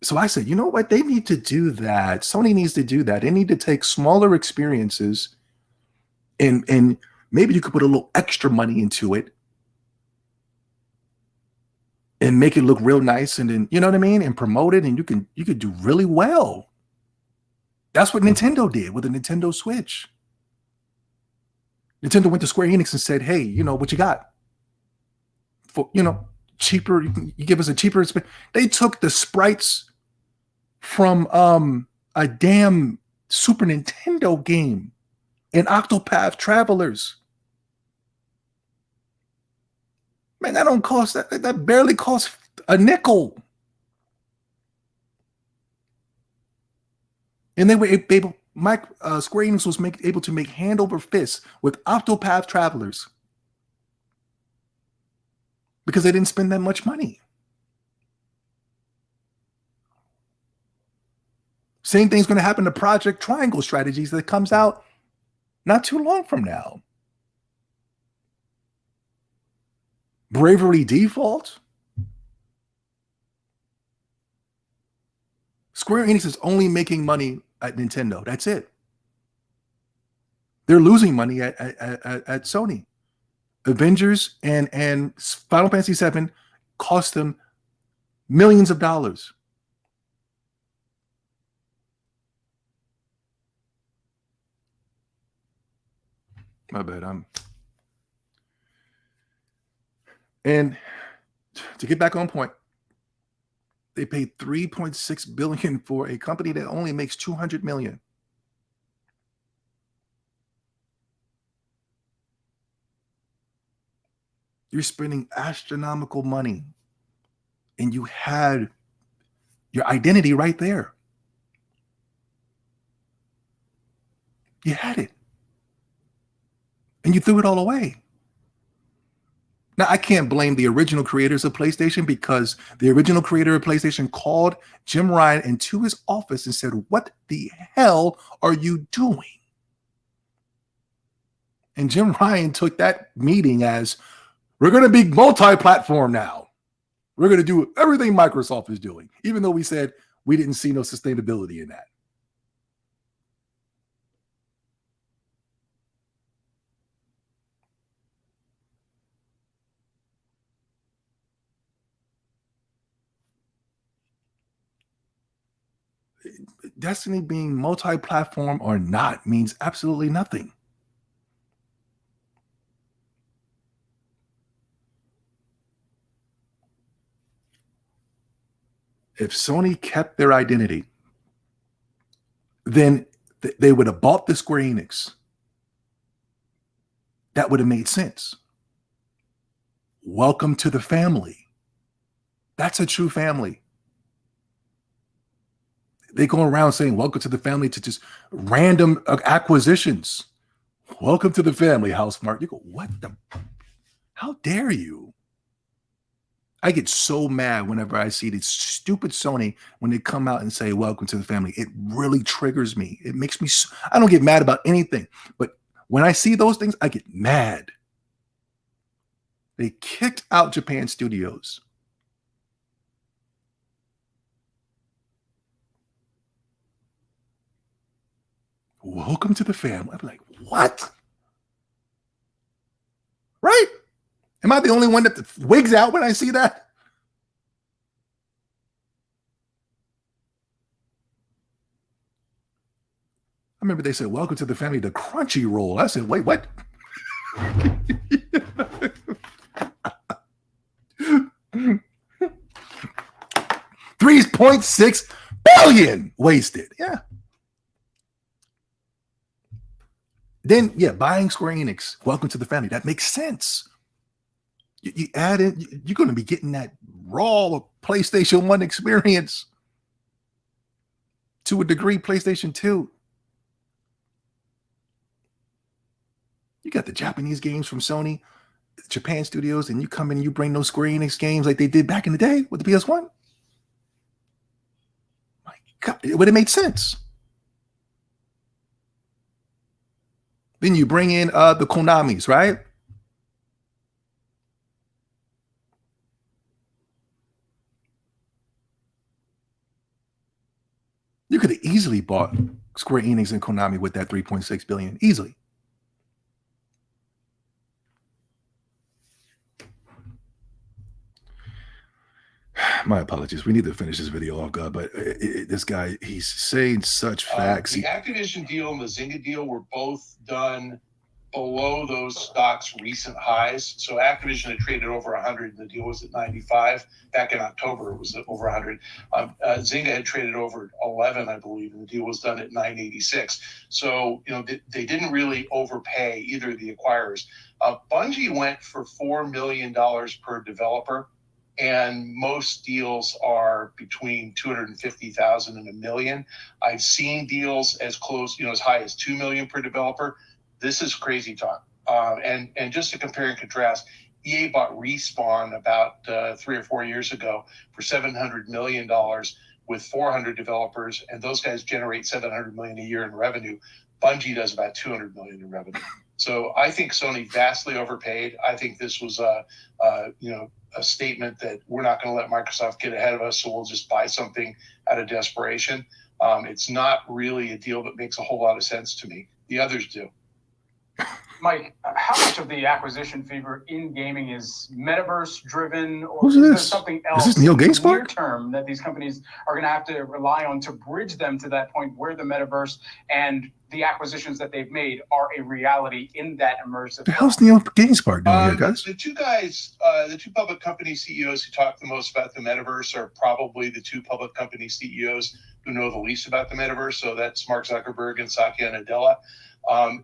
So I said, you know what? They need to do that. Sony needs to do that. They need to take smaller experiences and maybe you could put a little extra money into it and make it look real nice, and then, you know what I mean, and promote it, and you could do really well. That's what Nintendo did with the Nintendo Switch. Nintendo went to Square Enix and said, hey, you know what you got for, you know, cheaper, you give us a cheaper. They took the sprites from a damn Super Nintendo game and Octopath Travelers. Man, that don't cost that barely costs a nickel. And they were able, Square Enix was able to make hand over fist with Octopath Travelers because they didn't spend that much money. Same thing's going to happen to Project Triangle Strategies that comes out not too long from now. Bravery Default. Square Enix is only making money at Nintendo. That's it. They're losing money at Sony. Avengers and Final Fantasy VII cost them millions of dollars. My bad. And to get back on point, they paid $3.6 billion for a company that only makes $200 million. You're spending astronomical money, and you had your identity right there. You had it, and you threw it all away. Now, I can't blame the original creators of PlayStation, because the original creator of PlayStation called Jim Ryan into his office and said, what the hell are you doing? And Jim Ryan took that meeting as, we're going to be multi-platform now. We're going to do everything Microsoft is doing, even though we said we didn't see no sustainability in that. Destiny being multi-platform or not means absolutely nothing. If Sony kept their identity, then they would have bought the Square Enix. That would have made sense. Welcome to the family. That's a true family. They go around saying welcome to the family to just random acquisitions. Welcome to the family, Housemarque. You go, what the? How dare you? I get so mad whenever I see this stupid Sony when they come out and say welcome to the family. It really triggers me. It makes me, I don't get mad about anything, but when I see those things, I get mad. They kicked out Japan Studios. Welcome to the family. I'm like, what? Right? Am I the only one that wigs out when I see that? I remember they said, welcome to the family, the Crunchyroll. I said, wait, what? $3.6 billion wasted. Yeah. Then, yeah, buying Square Enix, welcome to the family. That makes sense. You add in, you're going to be getting that raw PlayStation 1 experience. To a degree, PlayStation 2. You got the Japanese games from Sony. Japan studios and you come in and you bring those Square Enix games like they did back in the day with the PS1, my God, it would have made sense. Then you bring in the Konamis, right? You could have easily bought Square Enix and Konami with that 3.6 billion easily. My apologies. We need to finish this video off, God. But this guy, he's saying such facts. The Activision deal and the Zynga deal were both done below those stocks' recent highs. So Activision had traded over 100, and the deal was at 95. Back in October, it was at over 100. Zynga had traded over 11, I believe, and the deal was done at 986. So, they didn't really overpay either of the acquirers. Bungie went for $4 million per developer, and most deals are between 250,000 and $1 million. I've seen deals as close, as high as 2 million per developer. This is crazy talk. And just to compare and contrast, EA bought Respawn about 3 or 4 years ago for $700 million with 400 developers, and those guys generate $700 million a year in revenue. Bungie does about $200 million in revenue. So I think Sony vastly overpaid. I think this was a statement that we're not going to let Microsoft get ahead of us, so we'll just buy something out of desperation. It's not really a deal that makes a whole lot of sense to me. The others do. Mike, how much of the acquisition fever in gaming is metaverse driven, or Who's is there this? something else Is this Neil in the Gainsbourg? near term that these companies are going to have to rely on to bridge them to that point where the metaverse and the acquisitions that they've made are a reality in that immersive? The hell's Neil Gainsbourg doing here, guys? The two guys, the two public company CEOs who talk the most about the metaverse are probably the two public company CEOs who know the least about the metaverse. So that's Mark Zuckerberg and Satya Nadella.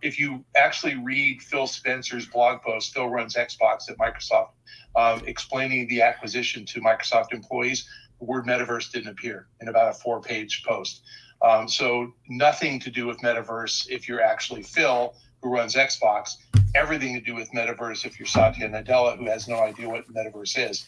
If you actually read Phil Spencer's blog post, Phil runs Xbox at Microsoft, explaining the acquisition to Microsoft employees, the word metaverse didn't appear in about a 4-page post. So nothing to do with metaverse if you're actually Phil, who runs Xbox. Everything to do with metaverse if you're Satya Nadella, who has no idea what metaverse is.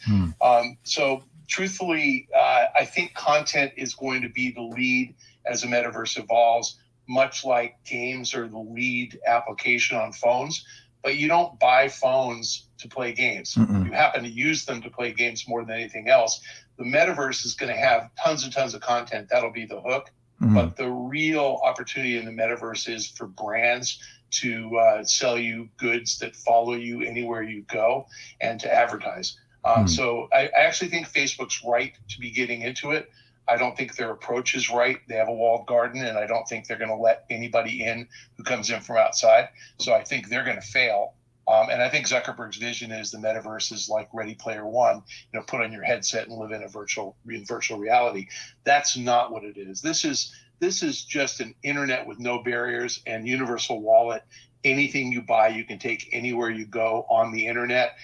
So truthfully, I think content is going to be the lead as the metaverse evolves, much like games are the lead application on phones. But you don't buy phones to play games. You happen to use them to play games more than anything else. The metaverse is going to have tons and tons of content. That'll be the hook. But the real opportunity in the metaverse is for brands to sell you goods that follow you anywhere you go and to advertise. So I actually think Facebook's right to be getting into it. I don't think their approach is right. They have a walled garden, and I don't think they're going to let anybody in who comes in from outside. So I think they're going to fail. And I think Zuckerberg's vision is the metaverse is like Ready Player One, put on your headset and live in virtual reality. That's not what it is. This is just an internet with no barriers and universal wallet. Anything you buy, you can take anywhere you go on the internet.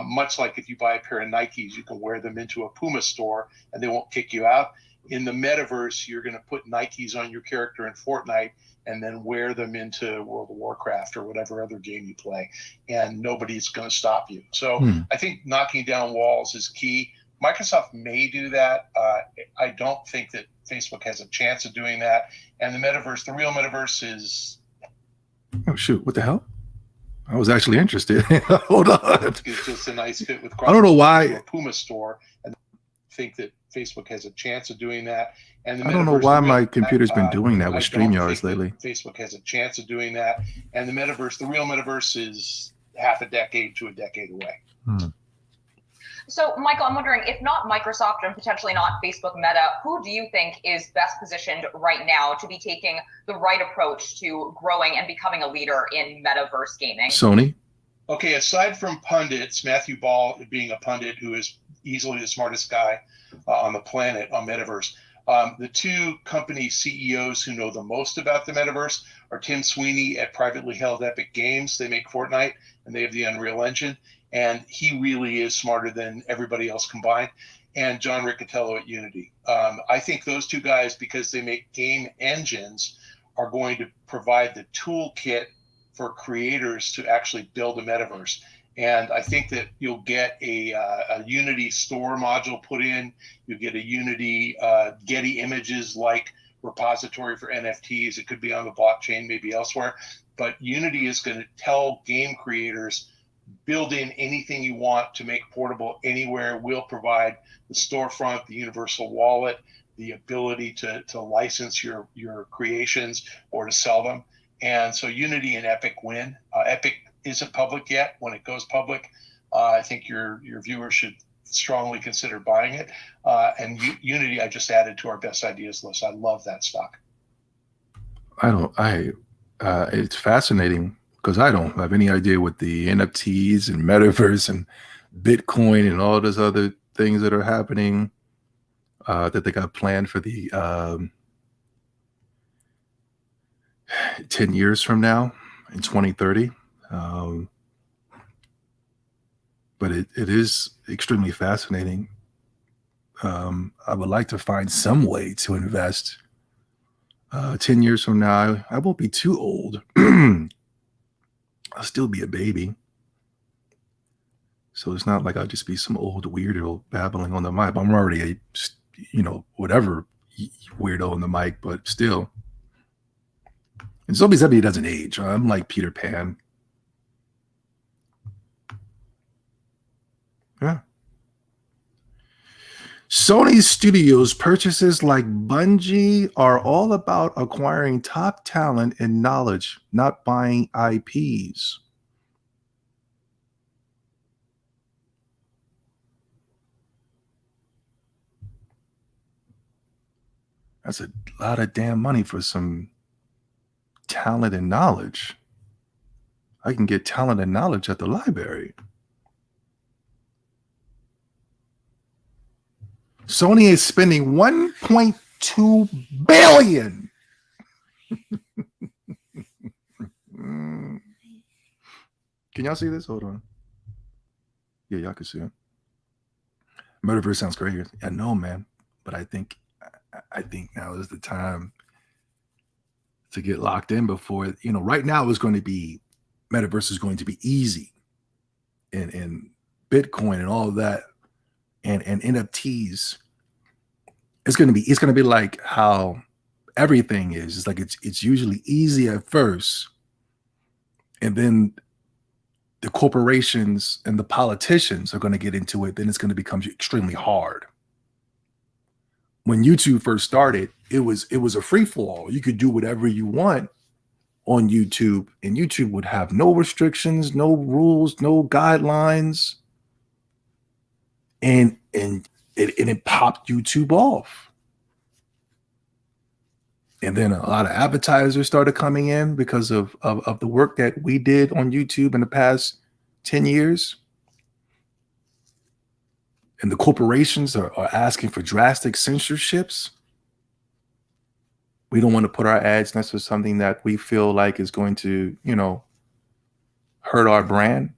Much like if you buy a pair of Nikes, you can wear them into a Puma store and they won't kick you out. In the metaverse, you're going to put Nikes on your character in Fortnite and then wear them into World of Warcraft or whatever other game you play, and nobody's going to stop you. So I think knocking down walls is key. Microsoft may do that. I don't think that Facebook has a chance of doing that. And the metaverse, the real metaverse is... Oh, shoot. What the hell? I was actually interested. Hold on. It's just a nice fit with I don't know why. A Puma store, and I think that Facebook has a chance of doing that. And I don't know why my computer's been doing that with StreamYards lately. Facebook has a chance of doing that. And the metaverse, the real metaverse, is half a decade to a decade away. So, Michael, I'm wondering, if not Microsoft and potentially not Facebook Meta, who do you think is best positioned right now to be taking the right approach to growing and becoming a leader in metaverse gaming? Sony. Okay, aside from pundits, Matthew Ball being a pundit who is easily the smartest guy on the planet on metaverse, the two company CEOs who know the most about the metaverse are Tim Sweeney at privately held Epic Games. They make Fortnite and they have the Unreal Engine. And he really is smarter than everybody else combined. And John Riccatello at Unity. I think those two guys, because they make game engines, are going to provide the toolkit for creators to actually build a metaverse. And I think that you'll get a Unity store module put in. You'll get a Unity Getty Images like repository for NFTs. It could be on the blockchain, maybe elsewhere. But Unity is going to tell game creators, build in anything you want to make portable anywhere. We'll provide the storefront, the universal wallet, the ability to license your creations or to sell them. And so Unity and Epic win. Epic isn't public yet. When it goes public, I think your viewers should strongly consider buying it. And Unity, I just added to our best ideas list. I love that stock. It's fascinating because I don't have any idea what the NFTs and Metaverse and Bitcoin and all those other things that are happening that they got planned for the 10 years from now in 2030. But it is extremely fascinating. I would like to find some way to invest 10 years from now. I won't be too old. I'll still be a baby. So it's not like I'll just be some old weirdo babbling on the mic. I'm already a, whatever weirdo on the mic, but still. And Zombie Zebby doesn't age. I'm like Peter Pan. Yeah. Sony Studios purchases like Bungie are all about acquiring top talent and knowledge, not buying IPs. That's a lot of damn money for some talent and knowledge. I can get talent and knowledge at the library. Sony is spending $1.2 billion. Can y'all see this? Hold on. Yeah, y'all can see it. Metaverse sounds great. I know, man, but I think now is the time to get locked in before, right now is going to be, Metaverse is going to be easy, and Bitcoin and all of that, and NFTs. It's going to be like how everything is. It's like it's usually easy at first, and then the corporations and the politicians are going to get into it. Then it's going to become extremely hard. When YouTube first started, it was a free for all. You could do whatever you want on YouTube, and YouTube would have no restrictions, no rules, no guidelines, and it popped YouTube off. And then a lot of advertisers started coming in because of the work that we did on YouTube in the past 10 years. And the corporations are asking for drastic censorships. We don't want to put our ads next to something that we feel like is going to, hurt our brand.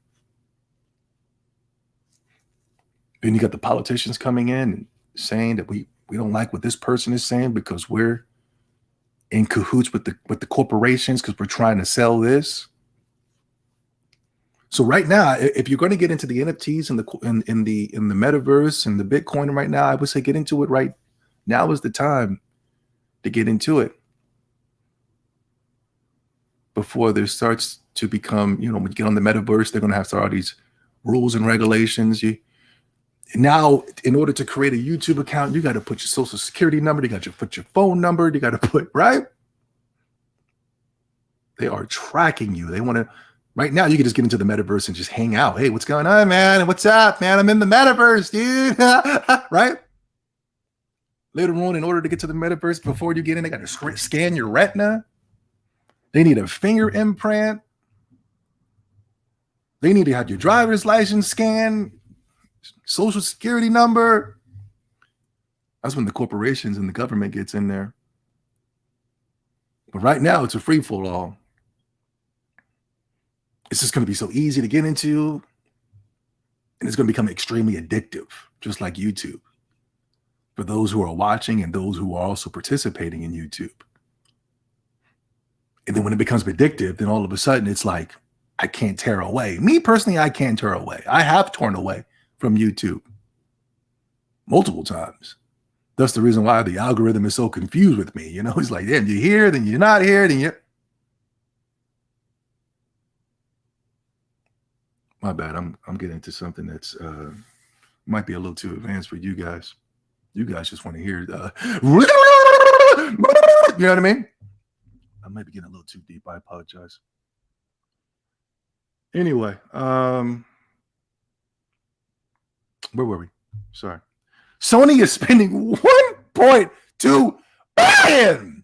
Then you got the politicians coming in and saying that we don't like what this person is saying because we're in cahoots with the corporations because we're trying to sell this. So right now, if you're going to get into the NFTs and in the Metaverse and the Bitcoin right now, I would say get into it right now is the time to get into it before there starts to become, when you get on the Metaverse, they're going to have to start all these rules and regulations. Now, in order to create a YouTube account, you got to put your social security number, you got to put your phone number, you got to put, right? They are tracking you. They want to. Right now, you can just get into the Metaverse and just hang out. Hey, what's going on, man? What's up, man? I'm in the Metaverse, dude. Right? Later on, in order to get to the Metaverse, before you get in, they got to scan your retina. They need a finger imprint. They need to have your driver's license scanned, social security number. That's when the corporations and the government gets in there. But right now, it's a free-for-all. It's just going to be so easy to get into, and it's going to become extremely addictive, just like YouTube, for those who are watching and those who are also participating in YouTube. And then when it becomes addictive, then all of a sudden it's like I can't tear away. Me personally, I can't tear away. I have torn away from YouTube multiple times. That's the reason why the algorithm is so confused with me. You know, it's like, damn, you're here, then you're not here, then you're. My bad. I'm getting into something that's might be a little too advanced for you guys. You guys just want to hear you know what I mean? I might be getting a little too deep. I apologize. Anyway, where were we? Sorry. Sony is spending 1.2 billion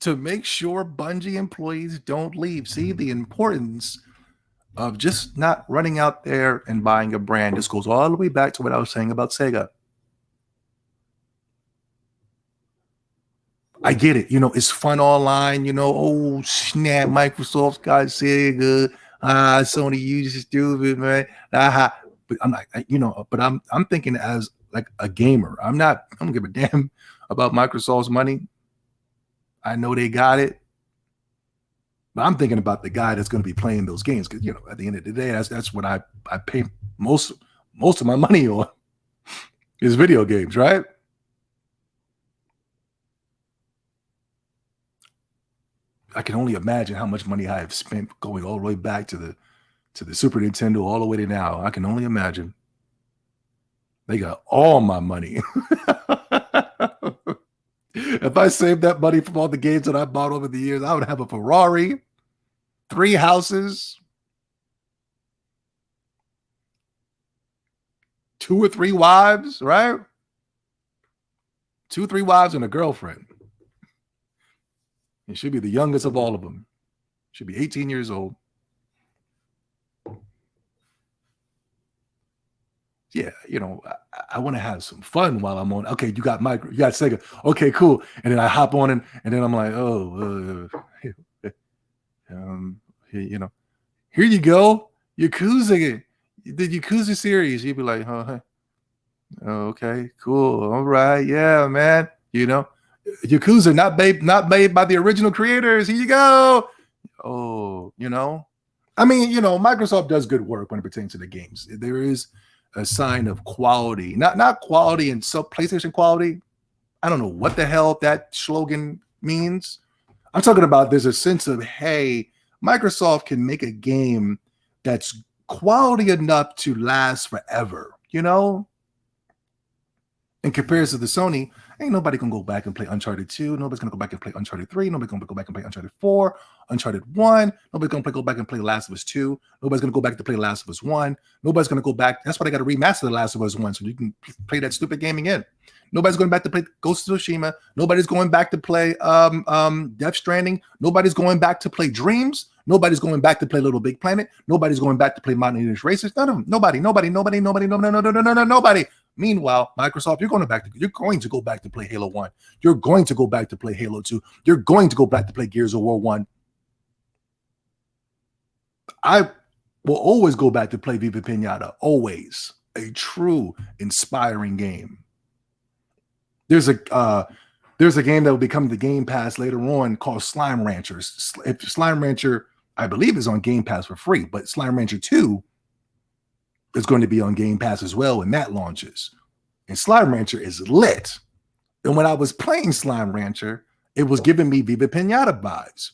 to make sure Bungie employees don't leave. See the importance of just not running out there and buying a brand. This goes all the way back to what I was saying about Sega. I get it. You know, it's fun online. You know, oh, snap, Microsoft's got Sega. Sony, you just stupid, man. But I'm like, but I'm thinking as like a gamer. I don't give a damn about Microsoft's money. I know they got it. But I'm thinking about the guy that's going to be playing those games. Because, you know, at the end of the day, that's what I pay most of my money on is video games, right? I can only imagine how much money I have spent going all the way back to the Super Nintendo, all the way to now. I can only imagine. They got all my money. If I saved that money from all the games that I bought over the years, I would have a Ferrari, 3 houses, 2 or 3 wives, right? 2 or 3 wives and a girlfriend. And she'd be the youngest of all of them. She'd be 18 years old. Yeah, you know, I want to have some fun while I'm on. Okay, you got Sega. Okay, cool. And then I hop on and then I'm like, you know, here you go, Yakuza, the Yakuza series. You'd be like, huh? Okay, cool. All right, yeah, man. You know, Yakuza not made by the original creators. Here you go. Oh, you know, I mean, you know, Microsoft does good work when it pertains to the games. There is a sign of quality, not quality and so PlayStation quality. I don't know what the hell that slogan means. I'm talking about there's a sense of, hey, Microsoft can make a game that's quality enough to last forever, you know? In comparison to the Sony, ain't nobody gonna go back and play Uncharted 2. Nobody's gonna go back and play Uncharted 3. Nobody's gonna go back and play Uncharted 4, Uncharted 1. Nobody's gonna go back and play Last of Us 2. Nobody's gonna go back to play Last of Us 1. Nobody's gonna go back. That's why they got to remaster The Last of Us 1 so you can play that stupid game again. Nobody's going back to play Ghost of Tsushima. Nobody's going back to play Death Stranding. Nobody's going back to play Dreams. Nobody's going back to play Little Big Planet. Nobody's going back to play Mountain Age Racers. None of them. Nobody. Meanwhile, Microsoft, you're going to go back to play Halo 1. You're going to go back to play Halo 2. You're going to go back to play Gears of War 1. I will always go back to play Viva Pinata. Always. A true inspiring game. There's a game that will become the Game Pass later on called Slime Ranchers. If Slime Rancher, I believe, is on Game Pass for free, but Slime Rancher 2 is going to be on Game Pass as well when that launches. And Slime Rancher is lit. And when I was playing Slime Rancher, it was giving me Viva Pinata vibes.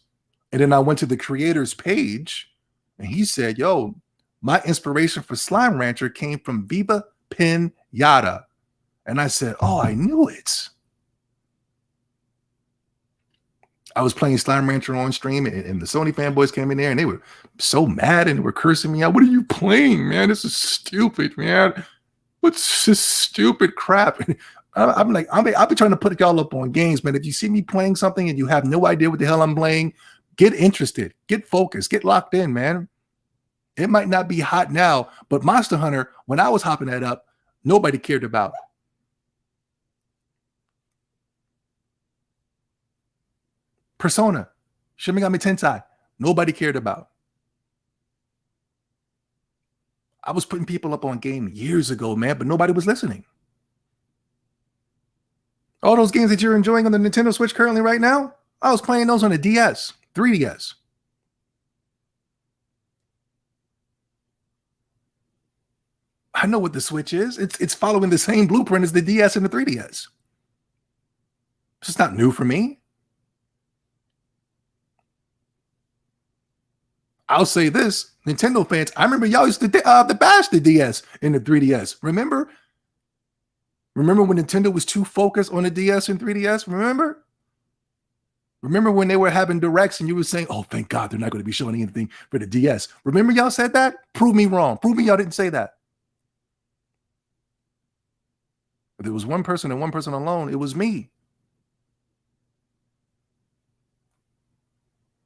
And then I went to the creator's page and he said, yo, my inspiration for Slime Rancher came from Viva Pinata. And I said, oh, I knew it. I was playing Slime Rancher on stream and the Sony fanboys came in there and they were so mad and they were cursing me out. What are you playing, man? This is stupid, man. What's this stupid crap? I'm like, I'll be trying to put y'all up on games, man. If you see me playing something and you have no idea what the hell I'm playing, get interested, get focused, get locked in, man. It might not be hot now, but Monster Hunter, when I was hopping that up, nobody cared about. Persona, Shin Megami Tensei, nobody cared about. I was putting people up on game years ago, man, but nobody was listening. All those games that you're enjoying on the Nintendo Switch currently right now, I was playing those on the DS, 3DS. I know what the Switch is. It's following the same blueprint as the DS and the 3DS. It's just not new for me. I'll say this, Nintendo fans, I remember y'all used to bash the DS and the 3DS. Remember? Remember when Nintendo was too focused on the DS and 3DS? Remember? Remember when they were having directs and you were saying, oh, thank God they're not going to be showing anything for the DS. Remember y'all said that? Prove me wrong. Prove me y'all didn't say that. If there was one person and one person alone, it was me.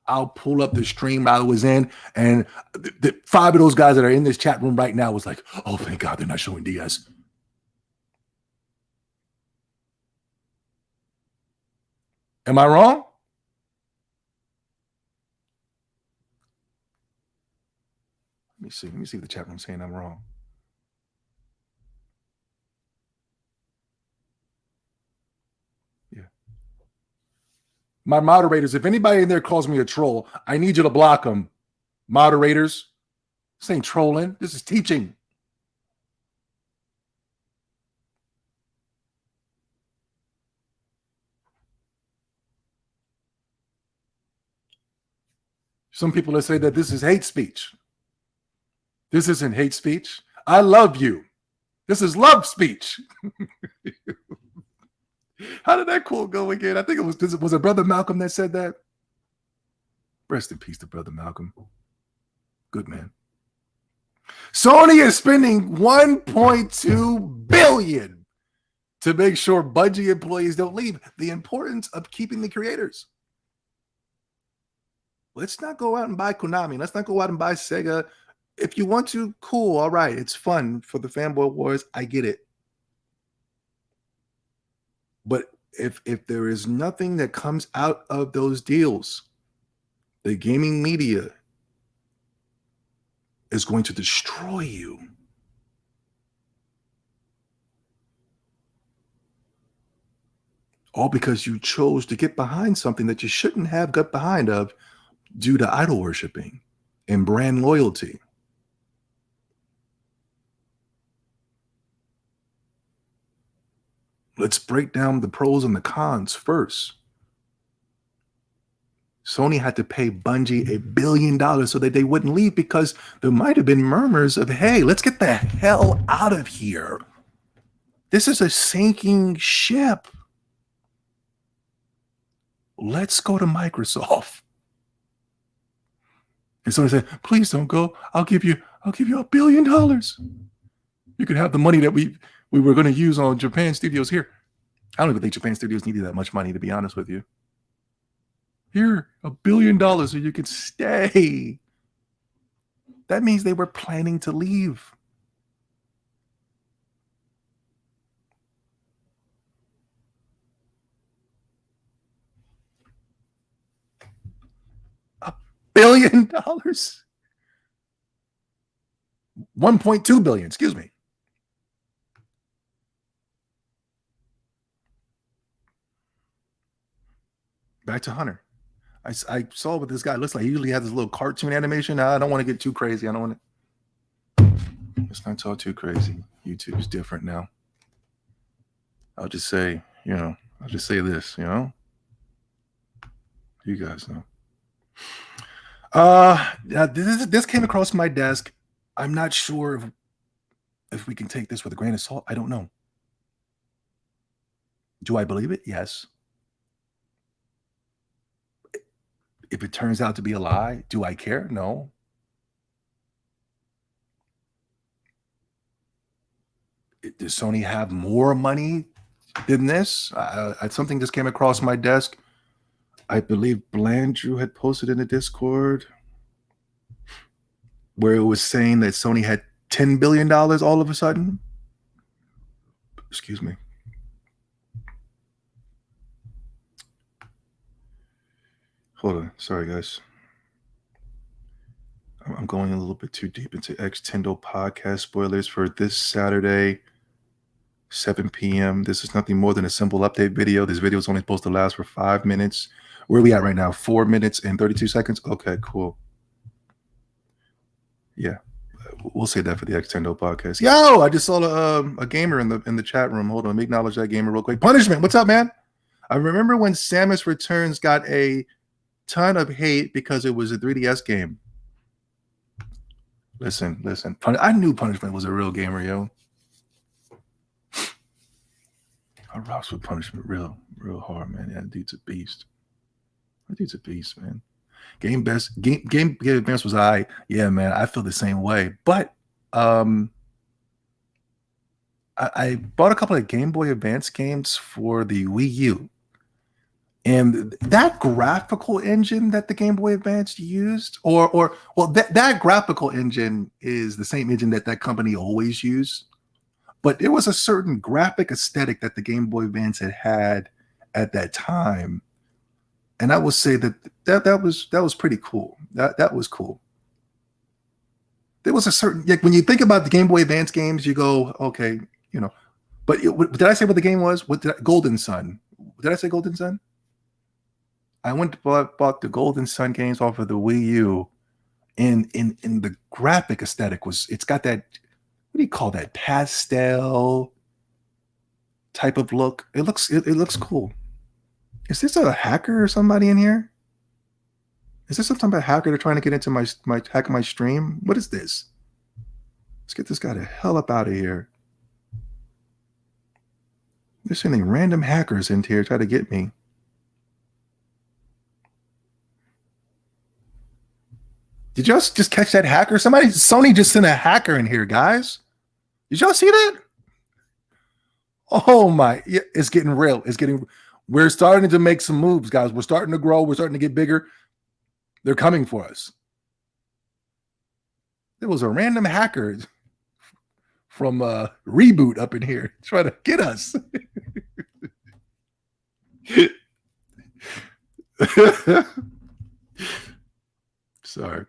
I'll pull up the stream I was in, and the 5 of those guys that are in this chat room right now was like, oh, thank God they're not showing DS. Am I wrong? Let me see. Let me see if the chat room's saying I'm wrong. Yeah. My moderators, if anybody in there calls me a troll, I need you to block them. Moderators, this ain't trolling. This is teaching. Some people that say that this is hate speech. This isn't hate speech. I love you. This is love speech. How did that quote go again? I think was it Brother Malcolm that said that? Rest in peace to Brother Malcolm. Good man. Sony is spending $1.2 billion to make sure Bungie employees don't leave. The importance of keeping the creators. Let's not go out and buy Konami. Let's not go out and buy Sega. If you want to, cool. All right. It's fun for the fanboy wars. I get it. But if there is nothing that comes out of those deals, the gaming media is going to destroy you. All because you chose to get behind something that you shouldn't have got behind of due to idol worshiping and brand loyalty. Let's break down the pros and the cons first. Sony had to pay Bungie $1 billion so that they wouldn't leave because there might have been murmurs of, hey, let's get the hell out of here. This is a sinking ship. Let's go to Microsoft. And Sony said, please don't go. I'll give you $1 billion. You can have the money that we were going to use on Japan studios here. I don't even think Japan studios needed that much money, to be honest with you. Here, $1 billion so you could stay. That means they were planning to leave. $1 billion? 1.2 billion, excuse me. Back to Hunter. I saw what this guy looks like. He usually has this little cartoon animation. I don't want to get too crazy. I don't want to. Let's not talk too crazy. YouTube's different now. I'll just say, I'll just say this, You guys know. This came across my desk. I'm not sure if we can take this with a grain of salt. I don't know. Do I believe it? Yes. If it turns out to be a lie, do I care? No. Does Sony have more money than this? Something just came across my desk. I believe Blandrew had posted in the Discord where it was saying that Sony had $10 billion all of a sudden. Excuse me. Hold on. Sorry, guys. I'm going a little bit too deep into Xtendo podcast spoilers for this Saturday, 7 p.m. This is nothing more than a simple update video. This video is only supposed to last for 5 minutes. Where are we at right now? 4 minutes and 32 seconds. Okay, cool. Yeah, we'll say that for the Extendo podcast. Yo, I just saw a gamer in the chat room. Hold on, let me acknowledge that gamer real quick. Punishment, what's up, man? I remember when Samus Returns got a ton of hate because it was a 3DS game. Listen. I knew Punishment was a real gamer, yo. I rocks with Punishment real hard, man. That dude's a beast. Man. Game best was I. Yeah, man. I feel the same way. But I bought a couple of Game Boy Advance games for the Wii U. And that graphical engine that the Game Boy Advance used, that graphical engine is the same engine that company always used. But there was a certain graphic aesthetic that the Game Boy Advance had at that time. And I would say that was pretty cool. That was cool. There was a certain, like, when you think about the Game Boy Advance games, you go, okay, you know. But did I say what the game was? Golden Sun? Did I say Golden Sun? I went to bought the Golden Sun games off of the Wii U, and in the graphic aesthetic it's got that, what do you call that, pastel type of look. It looks cool. Is this a hacker or somebody in here? Is this something about a hacker? They're trying to get into my hack my stream? What is this? Let's get this guy the hell up out of here. They're sending random hackers into here to try to get me. Did y'all just catch that hacker? Sony just sent a hacker in here, guys. Did y'all see that? Oh my, yeah, it's getting real. We're starting to make some moves, guys. We're starting to grow. We're starting to get bigger. They're coming for us. There was a random hacker from Reboot up in here trying to get us. Sorry.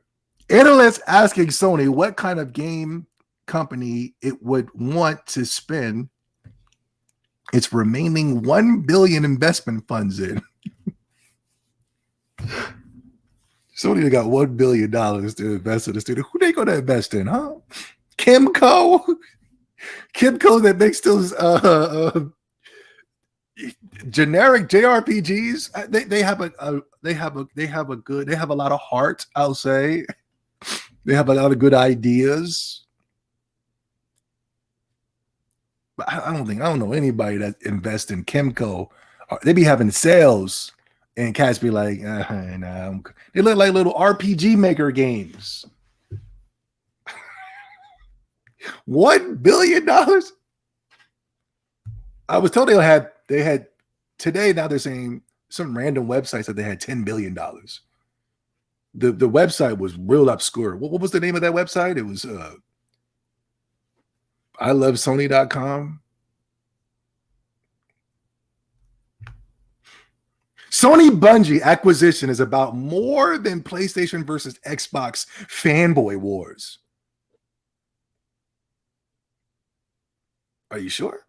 Analyst asking Sony what kind of game company it would want to spend its remaining $1 billion investment funds in. Sony got $1 billion to invest in the studio. Who they gonna invest in, huh? Kimco? Kimco that makes those generic JRPGs. They have a lot of heart, I'll say. They have a lot of good ideas. But I don't know anybody that invests in Kimco. They be having sales, and cats be like, nah. They look like little RPG Maker games. $1 billion. I was told they had today. Now they're saying some random websites that they had $10 billion. The website was real obscure. What was the name of that website? It was ilovesony.com. Sony Bungie acquisition is about more than PlayStation versus Xbox fanboy wars. Are you sure?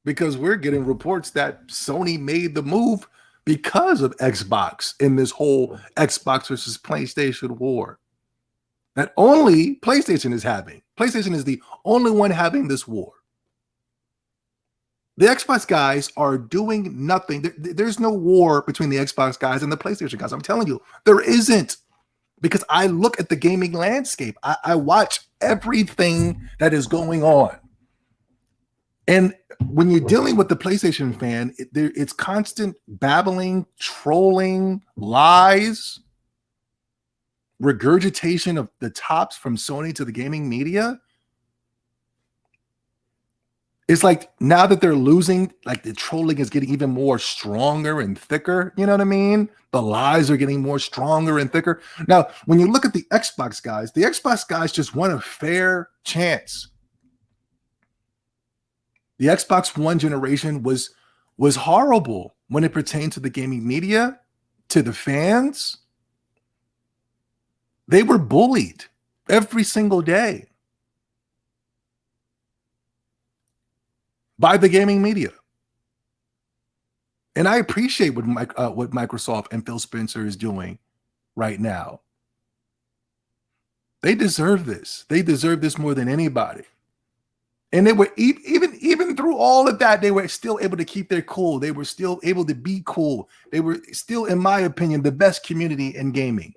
Because we're getting reports that Sony made the move because of Xbox in this whole Xbox versus PlayStation war. That only PlayStation is having. PlayStation is the only one having this war. The Xbox guys are doing nothing. There's no war between the Xbox guys and the PlayStation guys. I'm telling you, there isn't. Because I look at the gaming landscape. I watch everything that is going on. And when you're dealing with the PlayStation fan, it's constant babbling, trolling, lies, regurgitation of the tops from Sony to the gaming media. It's like now that they're losing, like the trolling is getting even more stronger and thicker. You know what I mean? The lies are getting more stronger and thicker. Now, when you look at the Xbox guys just want a fair chance. The Xbox One generation was horrible when it pertained to the gaming media, to the fans. They were bullied every single day by the gaming media. And I appreciate what Microsoft and Phil Spencer is doing right now. They deserve this. They deserve this more than anybody. And they were even through all of that, they were still able to keep their cool. They were still able to be cool. They were still, in my opinion, the best community in gaming.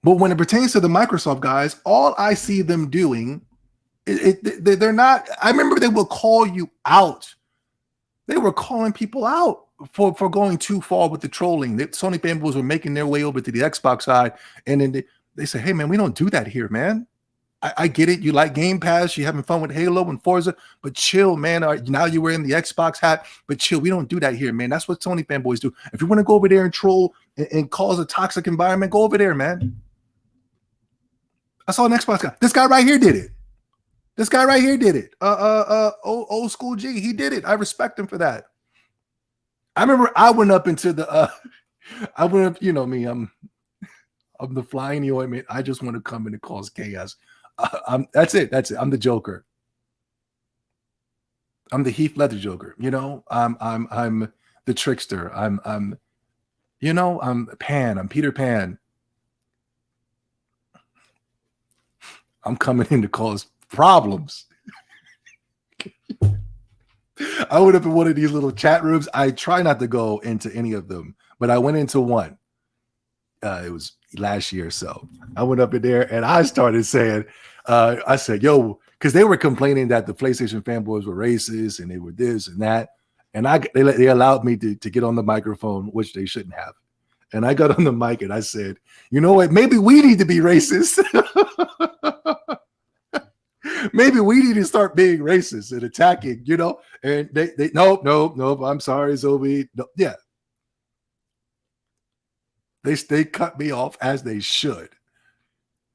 But when it pertains to the Microsoft guys, all I see them doing, they're not. I remember they will call you out. They were calling people out for going too far with the trolling. The Sony fanboys were making their way over to the Xbox side, and then they say, "Hey, man, we don't do that here, man. I get it. You like Game Pass. You're having fun with Halo and Forza, but chill, man. Now you're wearing the Xbox hat, but chill. We don't do that here, man. That's what Sony fanboys do. If you want to go over there and troll and cause a toxic environment, go over there, man." I saw an Xbox guy. This guy right here did it. This guy right here did it. Old school G. He did it. I respect him for that. I remember I went up into the I went up, you know me, I'm the fly in the ointment. I just want to come in and cause chaos. That's it. I'm the Joker. I'm the Heath Ledger Joker. You know, I'm the trickster. I'm Pan. I'm Peter Pan. I'm coming in to cause problems. I went up in one of these little chat rooms. I try not to go into any of them, but I went into one. It was last year or so. I went up in there and I started saying, I said, yo, because they were complaining that the PlayStation fanboys were racist and they were this and that. And they allowed me to get on the microphone, which they shouldn't have. And I got on the mic and I said, you know what? Maybe we need to be racist. Maybe we need to start being racist and attacking, you know? And they nope. I'm sorry, Zoe. No, yeah. They cut me off as they should.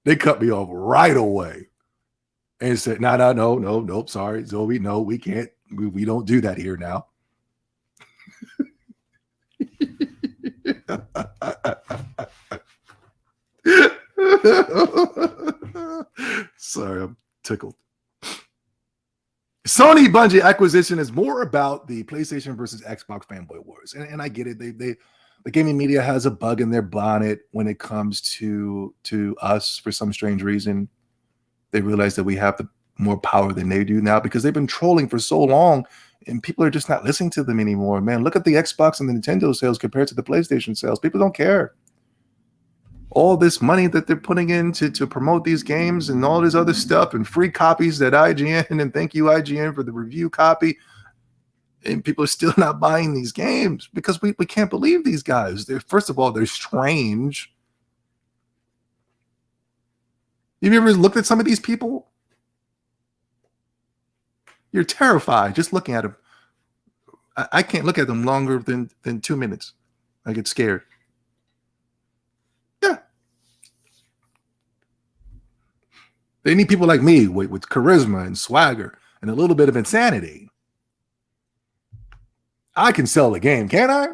They cut me off right away and said, nope, sorry, Zoe, no, we can't. We don't do that here now. Sorry, I'm tickled. Sony Bungie acquisition is more about the PlayStation versus Xbox fanboy wars, and I get it. The gaming media has a bug in their bonnet when it comes to us for some strange reason. They realize that we have more power than they do now because they've been trolling for so long, and people are just not listening to them anymore. Man, look at the Xbox and the Nintendo sales compared to the PlayStation sales. People don't care. All this money that they're putting in to promote these games and all this other stuff and free copies that IGN, and thank you IGN for the review copy. And people are still not buying these games because we can't believe these guys. First of all, they're strange. Have you ever looked at some of these people? You're terrified just looking at them. I can't look at them longer than 2 minutes. I get scared. Yeah. They need people like me with charisma and swagger and a little bit of insanity. I can sell a game, can't I?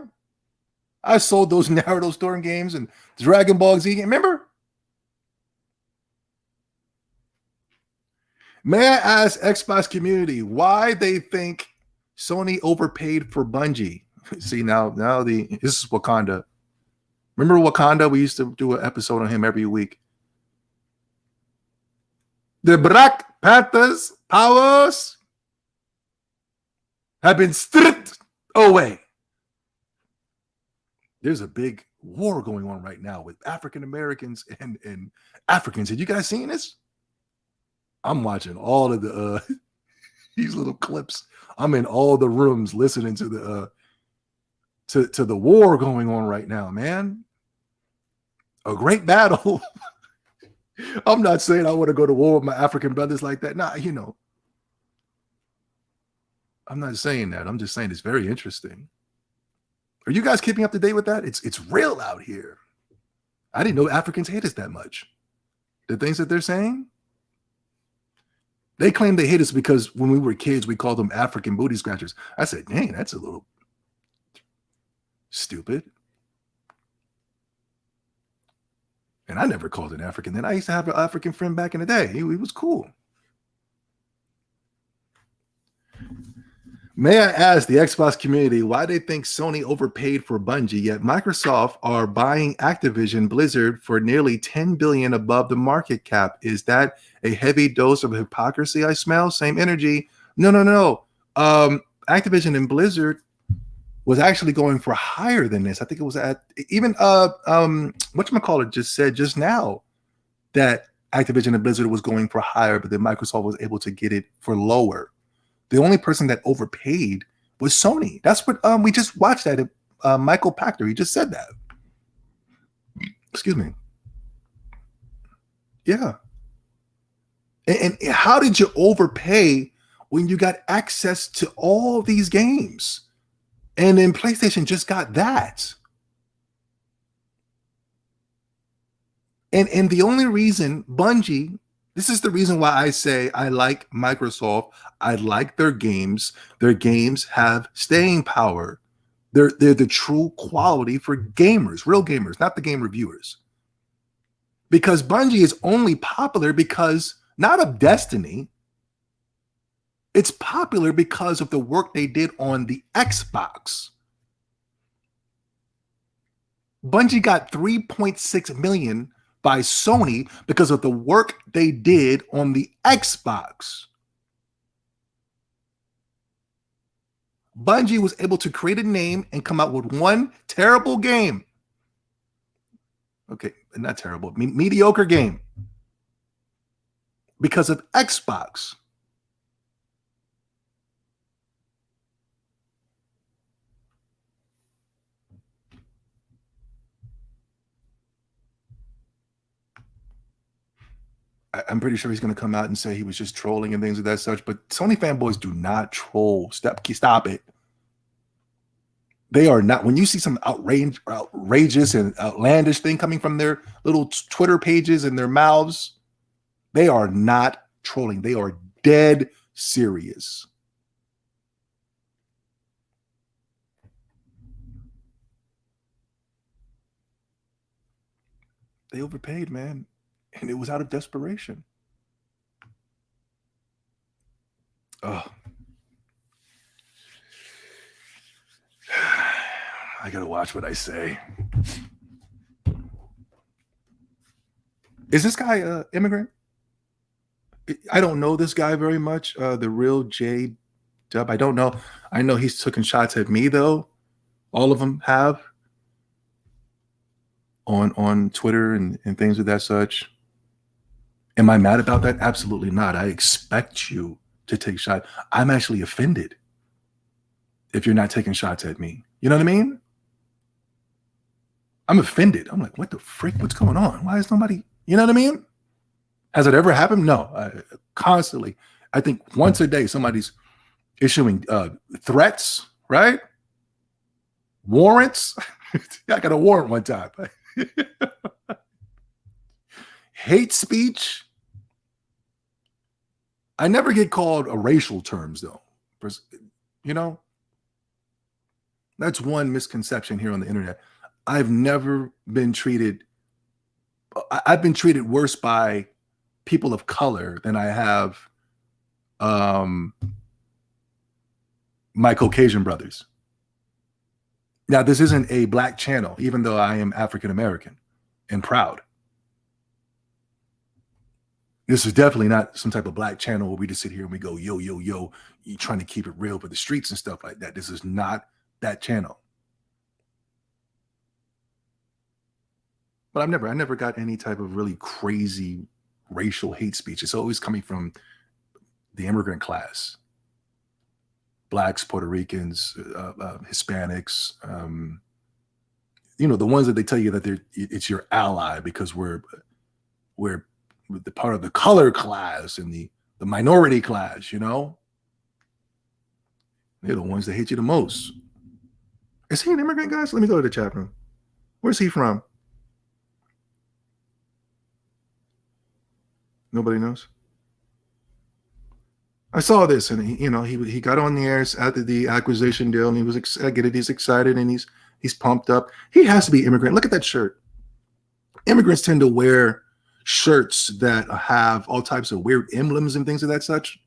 I sold those Naruto Storm games and Dragon Ball Z. Remember? May I ask Xbox community why they think Sony overpaid for Bungie? See, now this is Wakanda. Remember Wakanda? We used to do an episode on him every week. The Black Panthers' powers have been stripped away. There's a big war going on right now with African Americans and Africans. Have you guys seen this? I'm watching all of the these little clips. I'm in all the rooms listening to the to the war going on right now, man. A great battle. I'm not saying I want to go to war with my African brothers like that. Nah, you know. I'm not saying that. I'm just saying it's very interesting. Are you guys keeping up to date with that? It's real out here. I didn't know Africans hate us that much. The things that they're saying. They claim they hate us because when we were kids, we called them African booty scratchers. I said, dang, that's a little stupid. And I never called an African then. I used to have an African friend back in the day. He was cool. May I ask the Xbox community why they think Sony overpaid for Bungie, yet Microsoft are buying Activision Blizzard for nearly $10 billion above the market cap? Is that a heavy dose of hypocrisy I smell? Same energy. No. Activision and Blizzard was actually going for higher than this. I think it was at even whatchamacallit just said just now that Activision and Blizzard was going for higher, but then Microsoft was able to get it for lower. The only person that overpaid was Sony. That's what we just watched that. Michael Pachter, he just said that. Excuse me. Yeah. And how did you overpay when you got access to all these games? And then PlayStation just got that. And the only reason Bungie, this is the reason why I say I like Microsoft. I like their games. Their games have staying power. They're the true quality for gamers, real gamers, not the game reviewers. Because Bungie is only popular because not of Destiny. It's popular because of the work they did on the Xbox. Bungie got 3.6 million by Sony because of the work they did on the Xbox. Bungie was able to create a name and come out with one terrible game. Okay, not terrible, mediocre game because of Xbox. I'm pretty sure he's going to come out and say he was just trolling and things of that such, but Sony fanboys do not troll. Stop it. They are not. When you see some outrageous and outlandish thing coming from their little Twitter pages and their mouths, they are not trolling. They are dead serious. They overpaid, man. And it was out of desperation. Oh. I gotta watch what I say. Is this guy an immigrant? I don't know this guy very much. The real J Dub. I don't know. I know he's taking shots at me though. All of them have on Twitter and things of that such. Am I mad about that? Absolutely not. I expect you to take shots. I'm actually offended if you're not taking shots at me. You know what I mean? I'm offended. I'm like, what the frick? What's going on? Why is nobody, you know what I mean? Has it ever happened? No. Constantly. I think once a day somebody's issuing threats, right? Warrants. I got a warrant one time. Hate speech. I never get called a racial terms though. You know, that's one misconception here on the internet. I've never been treated. I've been treated worse by people of color than I have my Caucasian brothers. Now, this isn't a black channel, even though I am African American and proud. This is definitely not some type of black channel where we just sit here and we go, yo, yo, yo, you trying to keep it real for the streets and stuff like that. This is not that channel. But I never got any type of really crazy racial hate speech. It's always coming from the immigrant class. Blacks, Puerto Ricans, Hispanics, you know, the ones that they tell you that it's your ally because we're the part of the color class and the minority class, you know? They're the ones that hate you the most. Is he an immigrant, guys? Let me go to the chat room. Where's he from? Nobody knows? I saw this, and he got on the air after the acquisition deal, and he was he's excited and he's pumped up. He has to be immigrant. Look at that shirt. Immigrants tend to wear shirts that have all types of weird emblems and things of that such.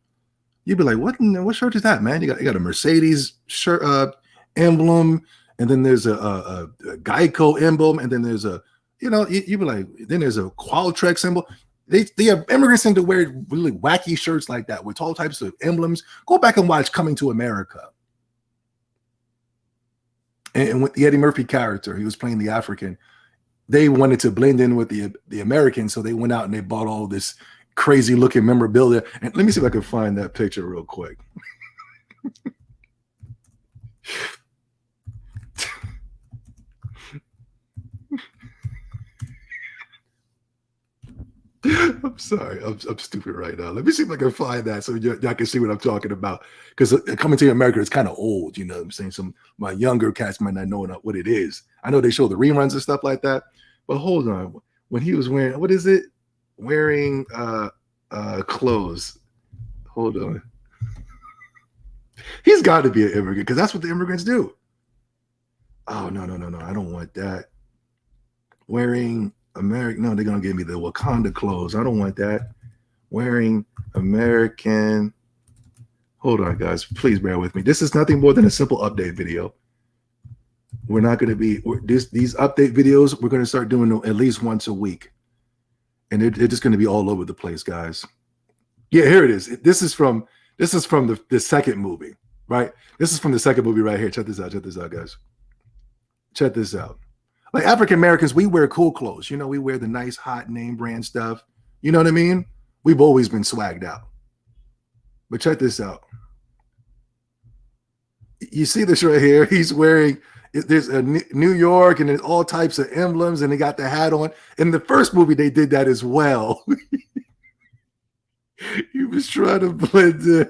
You'd be like, what shirt is that, man? You got a Mercedes shirt emblem, and then there's a Geico emblem, and then there's you'd be like, then there's a Qualtrics symbol. They have immigrants seem to wear really wacky shirts like that with all types of emblems. Go back and watch Coming to America. And with the Eddie Murphy character, he was playing the African. They wanted to blend in with the Americans, so they went out and they bought all this crazy looking memorabilia. And let me see if I can find that picture real quick. I'm sorry, I'm stupid right now. Let me see if I can find that so y'all can see what I'm talking about. Because Coming to America is kind of old, you know what I'm saying? Some my younger cats might not know what it is. I know they show the reruns and stuff like that, but hold on. When he was wearing, what is it? Wearing clothes. Hold on. He's got to be an immigrant because that's what the immigrants do. Oh, no. I don't want that. Wearing American. No, they're going to give me the Wakanda clothes. I don't want that. Wearing American. Hold on, guys. Please bear with me. This is nothing more than a simple update video. We're not going to be these update videos. We're going to start doing at least once a week. And they're just going to be all over the place, guys. Yeah, here it is. This is from the second movie, right? This is from the second movie right here. Check this out, guys. Check this out. Like African Americans, we wear cool clothes. You know, we wear the nice, hot name brand stuff. You know what I mean? We've always been swagged out. But check this out. You see this right here? He's wearing, there's a New York and there's all types of emblems and they got the hat on. In the first movie, they did that as well. He was trying to blend in.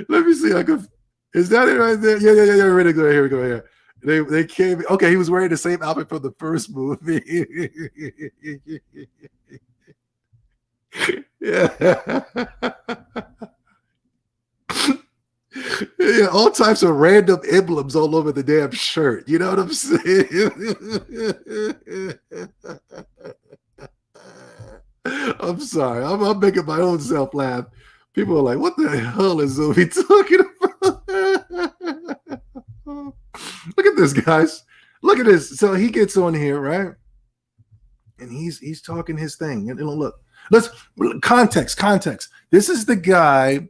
Let me see. Is that it right there? Yeah. Ready to go. Here we go. Here. They came. Okay, he was wearing the same outfit from the first movie. Yeah. Yeah, all types of random emblems all over the damn shirt. You know what I'm saying? I'm sorry. I'm making my own self laugh. People are like, what the hell is Zoe talking about? Look at this, guys. Look at this. So he gets on here, right? And he's talking his thing. And look, let's context. This is the guy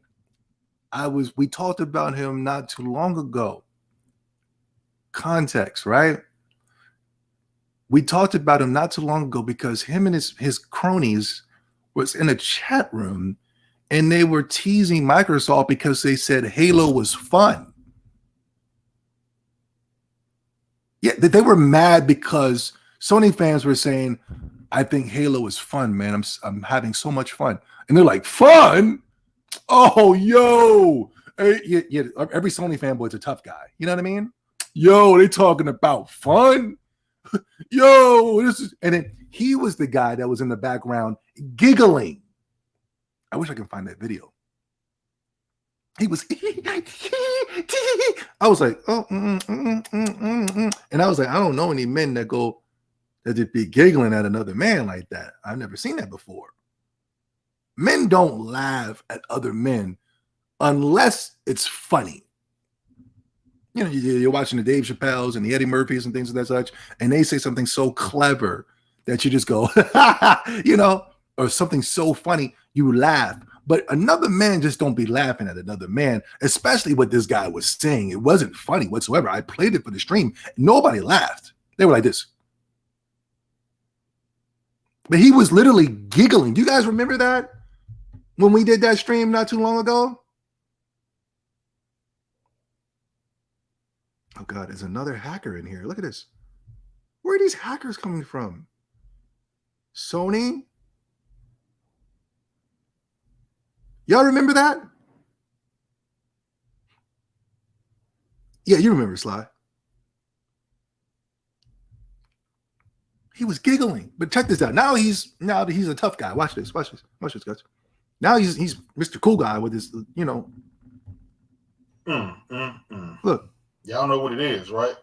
we talked about him not too long ago. Context, right? We talked about him not too long ago because him and his cronies was in a chat room and they were teasing Microsoft because they said Halo was fun. Yeah, they were mad because Sony fans were saying, I think Halo is fun, man. I'm having so much fun. And they're like, fun? Oh, yo. Yeah, every Sony fanboy is a tough guy. You know what I mean? Yo, they talking about fun? Yo, and then he was the guy that was in the background giggling. I wish I could find that video. He was, I was like, oh, and I was like, I don't know any men that just be giggling at another man like that. I've never seen that before. Men don't laugh at other men unless it's funny. You know, you're watching the Dave Chappelles and the Eddie Murphys and things of that such, and they say something so clever that you just go, you know, or something so funny, you laugh. But another man just don't be laughing at another man, especially what this guy was saying. It wasn't funny whatsoever. I played it for the stream. Nobody laughed. They were like this. But he was literally giggling. Do you guys remember that? When we did that stream not too long ago? Oh God, there's another hacker in here. Look at this. Where are these hackers coming from? Sony? Y'all remember that? Yeah, you remember, Sly. He was giggling. But check this out. Now he's a tough guy. Watch this, guys. Now he's Mr. Cool Guy with his, you know. Look. Y'all know what it is, right?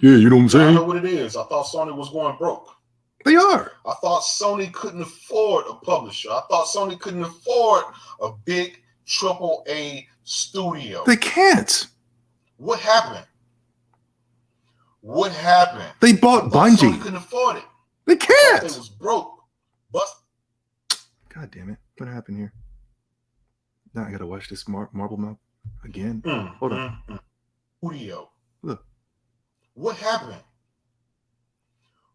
Yeah, you know what I'm saying? I know what it is. I thought Sony was going broke. They are. I thought Sony couldn't afford a publisher. I thought Sony couldn't afford a big AAA studio. They can't. What happened? What happened? They bought I thought Sony Bungie. couldn't afford it. They I thought they can't. was broke. Bust. God damn it. What happened here? Now I gotta watch this marble mouth again. Hold on. Studio. Look. What happened?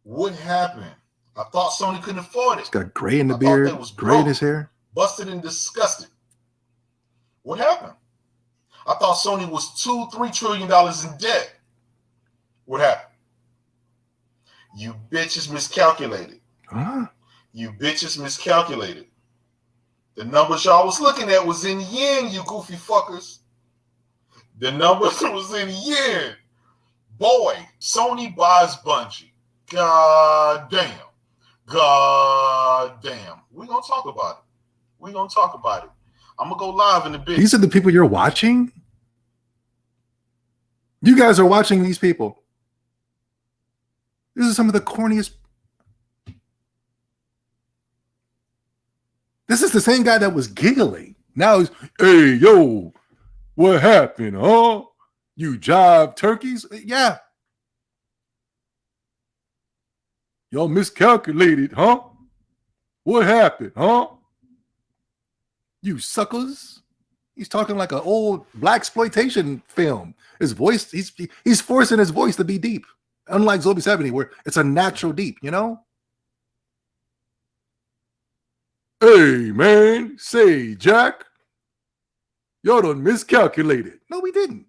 What happened? I thought Sony couldn't afford it. He's got gray in the I thought beard, they was gray in broke. his hair. Busted and disgusted. What happened? I thought Sony was $2-3 trillion in debt. What happened? You bitches miscalculated. Huh? You bitches miscalculated. The numbers y'all was looking at was in yen, you goofy fuckers. The numbers was in yen. Boy, Sony buys Bungie. God damn. God damn. We're going to talk about it. We're going to talk about it. I'm going to go live in a bit. These are the people you're watching? You guys are watching these people. This is some of the corniest. This is the same guy that was giggling. Now he's, hey, yo, what happened, huh? You jive turkeys? Yeah. Y'all miscalculated, huh? What happened, huh? You suckers. He's talking like an old blaxploitation film. His voice, he's forcing his voice to be deep. Unlike Zombie 70, where it's a natural deep, you know? Hey, man, say, Jack, y'all done miscalculated. No, we didn't.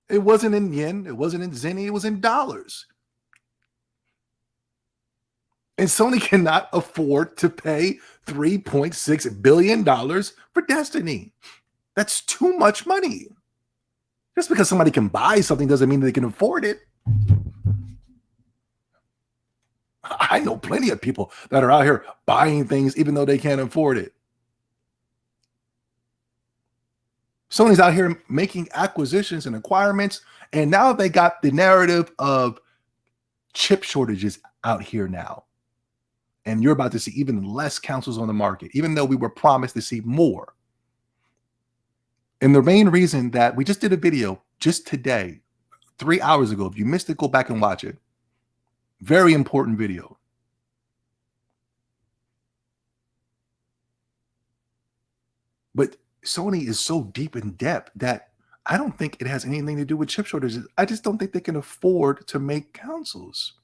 It wasn't in yen. It wasn't in zenny. It was in dollars. And Sony cannot afford to pay $3.6 billion for Destiny. That's too much money. Just because somebody can buy something doesn't mean they can afford it. I know plenty of people that are out here buying things even though they can't afford it. Sony's out here making acquisitions and acquirements, and now they got the narrative of chip shortages out here now. And you're about to see even less consoles on the market, even though we were promised to see more. And the main reason that we just did a video just today, 3 hours ago, if you missed it, go back and watch it. Very important video. But Sony is so deep in debt that I don't think it has anything to do with chip shortages. I just don't think they can afford to make consoles.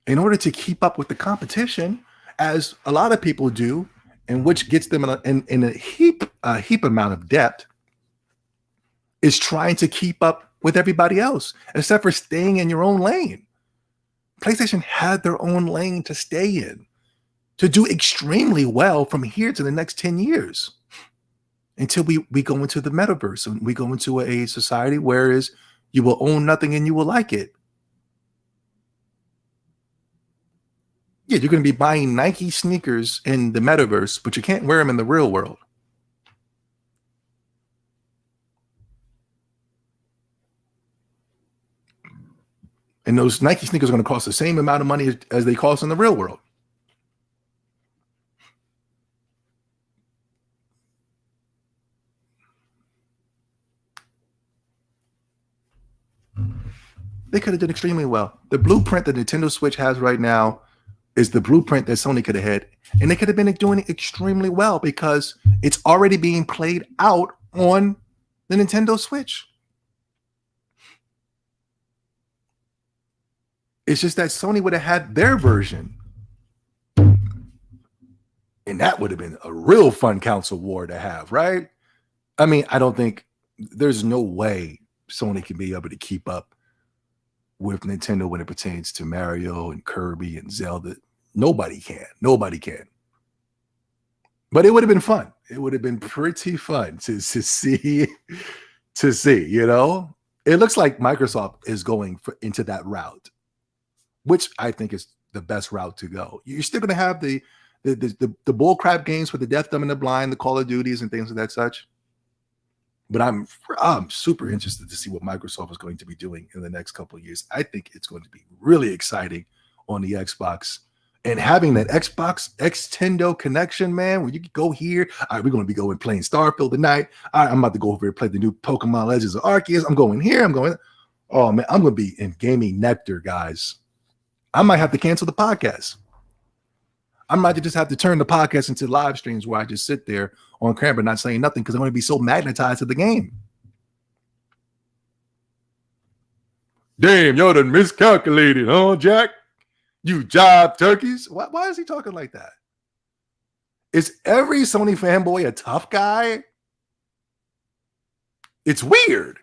In order to keep up with the competition, as a lot of people do, and which gets them in a heap amount of debt, is trying to keep up with everybody else, except for staying in your own lane. PlayStation had their own lane to stay in, to do extremely well from here to the next 10 years, until we go into the metaverse and we go into a society where you will own nothing and you will like it. Yeah, you're going to be buying Nike sneakers in the metaverse, but you can't wear them in the real world. And those Nike sneakers are going to cost the same amount of money as they cost in the real world. They could have done extremely well. The blueprint that Nintendo Switch has right now is the blueprint that Sony could have had. And they could have been doing it extremely well because it's already being played out on the Nintendo Switch. It's just that Sony would have had their version. And that would have been a real fun console war to have, right? I mean, I don't think there's no way Sony can be able to keep up with Nintendo when it pertains to Mario and Kirby and Zelda. Nobody can. Nobody can. But it would have been fun. It would have been pretty fun to see, you know? It looks like Microsoft is going into that route, which I think is the best route to go. You're still going to have the bullcrap games for the deaf, dumb, and the blind, the Call of Duties and things of that such. But I'm super interested to see what Microsoft is going to be doing in the next couple of years. I think it's going to be really exciting on the Xbox And having that Xbox Xtendo connection, man, where you can go here. All right, we're going to be going playing Starfield tonight. All right, I'm about to go over here and play the new Pokemon Legends of Arceus. I'm going here. I'm going. Oh man, I'm going to be in gaming nectar, guys. I might have to cancel the podcast. I might just have to turn the podcast into live streams where I just sit there on camera not saying nothing because I'm going to be so magnetized to the game. Damn, y'all done miscalculated, huh, Jack? You jive turkeys. Why is he talking like that? Is every Sony fanboy a tough guy? It's weird.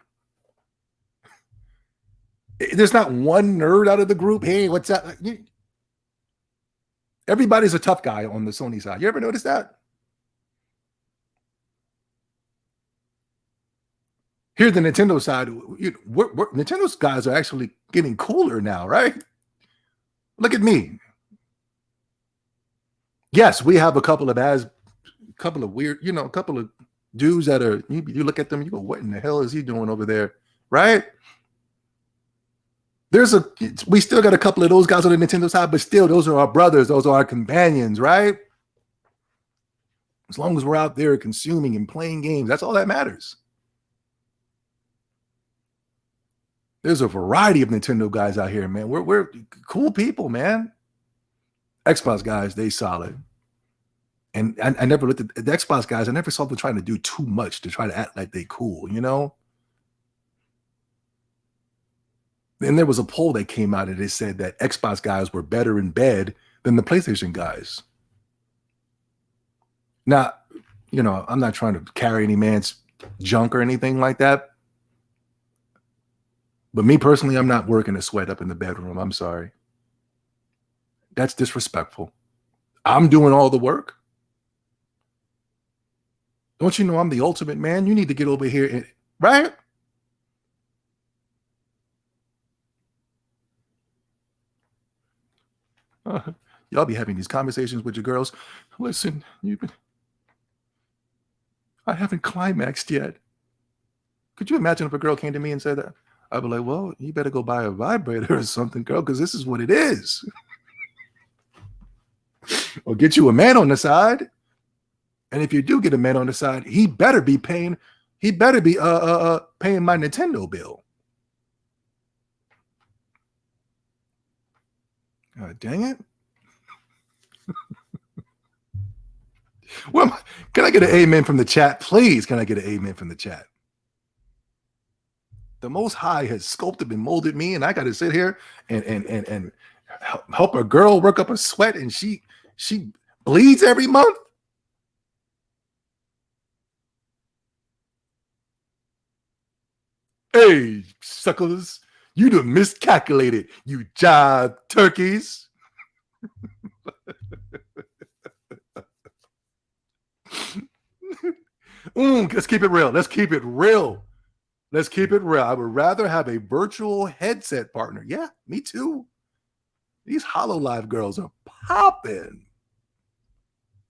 There's not one nerd out of the group. Hey, what's up? Everybody's a tough guy on the Sony side. You ever notice that? Here, the Nintendo side, Nintendo's guys are actually getting cooler now, right? Look at me. Yes, we have a couple of weird, a couple of dudes that are, you look at them, you go, what in the hell is he doing over there? Right? We still got a couple of those guys on the Nintendo side, but still, those are our brothers. Those are our companions, right? As long as we're out there consuming and playing games, that's all that matters. There's a variety of Nintendo guys out here, man. We're cool people, man. Xbox guys, they solid. And I never looked at the Xbox guys. I never saw them trying to do too much to try to act like they cool, Then there was a poll that came out and it said that Xbox guys were better in bed than the PlayStation guys. Now, I'm not trying to carry any man's junk or anything like that. But me personally, I'm not working a sweat up in the bedroom. I'm sorry. That's disrespectful. I'm doing all the work. Don't you know I'm the ultimate man? You need to get over here, right? Y'all be having these conversations with your girls. Listen, I haven't climaxed yet. Could you imagine if a girl came to me and said that? I'd be like, well, you better go buy a vibrator or something, girl, because this is what it is. Or get you a man on the side. And if you do get a man on the side, he better be paying my Nintendo bill. God dang it. Well, can I get an amen from the chat? Please, can I get an amen from the chat? The Most High has sculpted and molded me, and I got to sit here and help a girl work up a sweat, and she bleeds every month. Hey, suckers, you done miscalculated, you jive turkeys. Let's keep it real. Let's keep it real. Let's keep it real. I would rather have a virtual headset partner. Yeah, me too. These HoloLive girls are popping.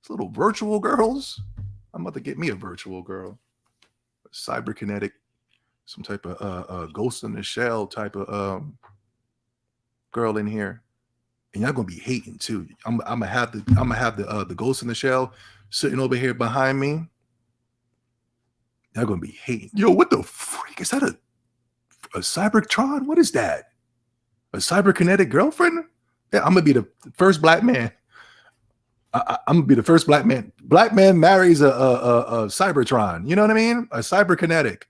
These little virtual girls. I'm about to get me a virtual girl. A cyberkinetic, some type of Ghost in the Shell type of girl in here. And y'all gonna be hating too. I'm gonna have the Ghost in the Shell sitting over here behind me. Y'all gonna be hating. Yo, what the freak? Is that a Cybertron? What is that? A cyberkinetic girlfriend? Yeah, I'm gonna be the first black man. I'm gonna be the first black man. Black man marries a Cybertron. You know what I mean? A cyberkinetic,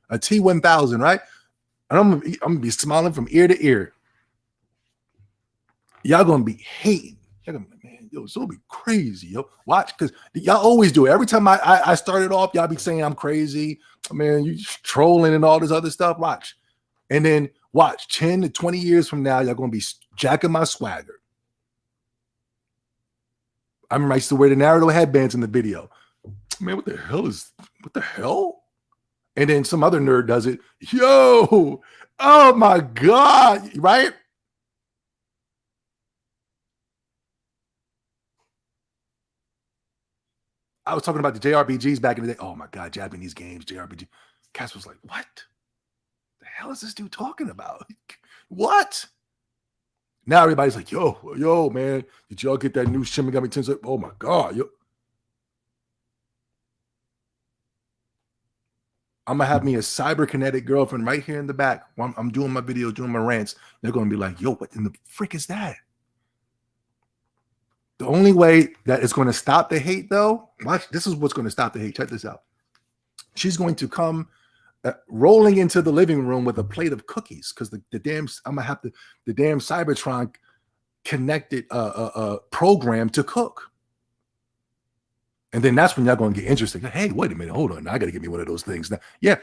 a T1000, right? And I'm gonna be smiling from ear to ear. Y'all gonna be hating. Y'all gonna be, man, yo, it's gonna be crazy, yo. Watch, because y'all always do it. Every time I started off, y'all be saying I'm crazy. Man, you trolling and all this other stuff. Watch. And then watch, 10 to 20 years from now, y'all gonna be jacking my swagger. I remember I used to wear the Naruto headbands in the video. Man, what the hell? And then some other nerd does it. Yo, oh my God, right? I was talking about the JRPGs back in the day. Oh my God, Japanese games, JRPG. Cass was like, what the hell is this dude talking about? What? Now everybody's like, yo, man, did y'all get that new Shin Megami Tensei? Oh my god, yo. I'm gonna have me a cyberkinetic girlfriend right here in the back. While I'm doing my videos, doing my rants. They're gonna be like, yo, what in the frick is that? The only way that it's going to stop the hate, though, watch, this is what's going to stop the hate. Check this out. She's going to come rolling into the living room with a plate of cookies because the damn I'm gonna have the damn Cybertron connected program to cook. And then that's when y'all gonna get interested. Hey, wait a minute, hold on. Now I gotta get me one of those things now. Yeah.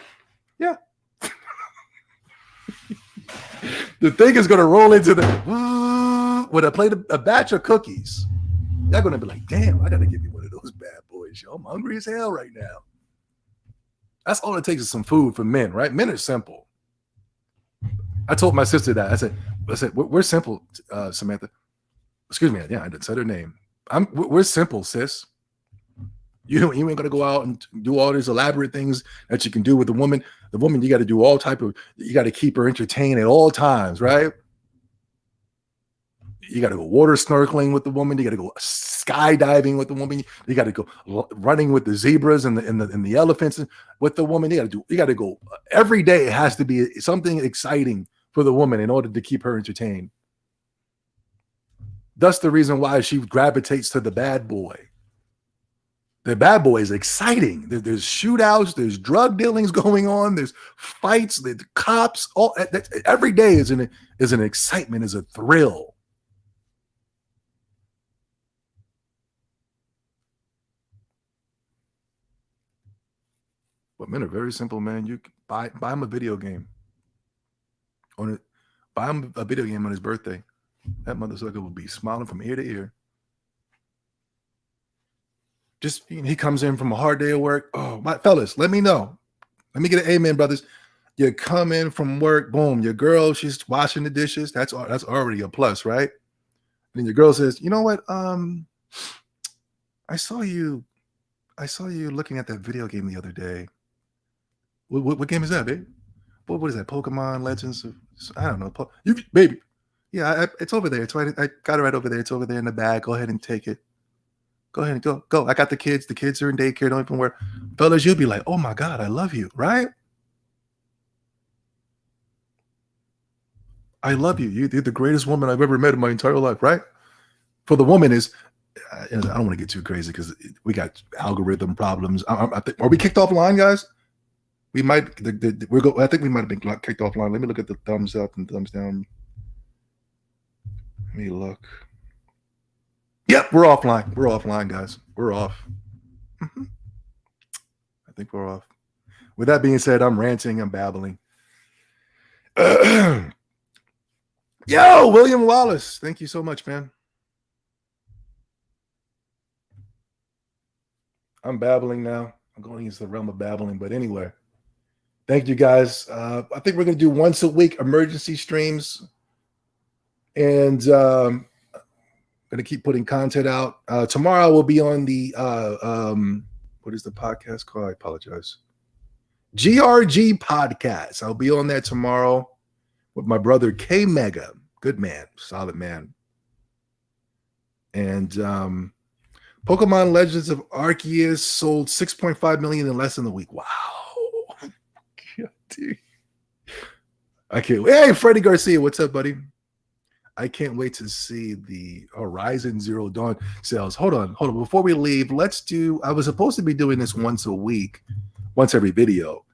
The thing is gonna roll into the with a batch of cookies. Y'all gonna be like, damn, I gotta get me one of those bad boys. Yo, I'm hungry as hell right now. That's all it takes is some food for men, right? Men are simple. I told my sister that. I said, we're simple, Samantha. Excuse me, yeah, I didn't say her name. We're simple, sis. You ain't gonna go out and do all these elaborate things that you can do with the woman. The woman, you got to do all type of. You got to keep her entertained at all times, right? You got to go water snorkeling with the woman. You got to go skydiving with the woman. You got to go running with the zebras and the elephants with the woman. You got to go every day. It has to be something exciting for the woman in order to keep her entertained. That's the reason why she gravitates to the bad boy. The bad boy is exciting. There's shootouts, there's drug dealings going on, there's fights, the cops. All every day is an excitement, is a thrill. But men are very simple, man. You buy him a video game. Buy him a video game on his birthday. That motherfucker will be smiling from ear to ear. Just he comes in from a hard day of work. Oh, my fellas, let me know. Let me get an amen, brothers. You come in from work, boom. Your girl, she's washing the dishes. That's already a plus, right? And then your girl says, "You know what? I saw you looking at that video game the other day. What game is that, babe? What is that? Pokemon Legends? I don't know. Baby. Yeah, it's over there. It's right. I got it right over there. It's over there in the bag. Go ahead and take it. Go ahead and go. I got the kids. The kids are in daycare. Don't even worry. Fellas, you'll be like, oh my God, I love you, right? I love you. You're the greatest woman I've ever met in my entire life, right? For the woman is, I don't want to get too crazy because we got algorithm problems. I think, are we kicked offline, guys? We might. I think we might have been kicked offline. Let me look at the thumbs up and thumbs down. Let me look. Yep, we're offline. We're offline, guys. We're off. I think we're off. With that being said, I'm ranting. I'm babbling. Yo, William Wallace. Thank you so much, man. I'm babbling now. I'm going into the realm of babbling. But anyway, thank you, guys. I think we're going to do once a week emergency streams. And going to keep putting content out. Tomorrow we'll be on the, what is the podcast called? I apologize. GRG Podcast. I'll be on that tomorrow with my brother K Mega. Good man, solid man. And Pokemon Legends of Arceus sold 6.5 million in less than a week. Wow. God, dude. I can't. Hey, Freddie Garcia, what's up, buddy? I can't wait to see the Horizon Zero Dawn sales. Hold on. Before we leave, I was supposed to be doing this once a week, once every video.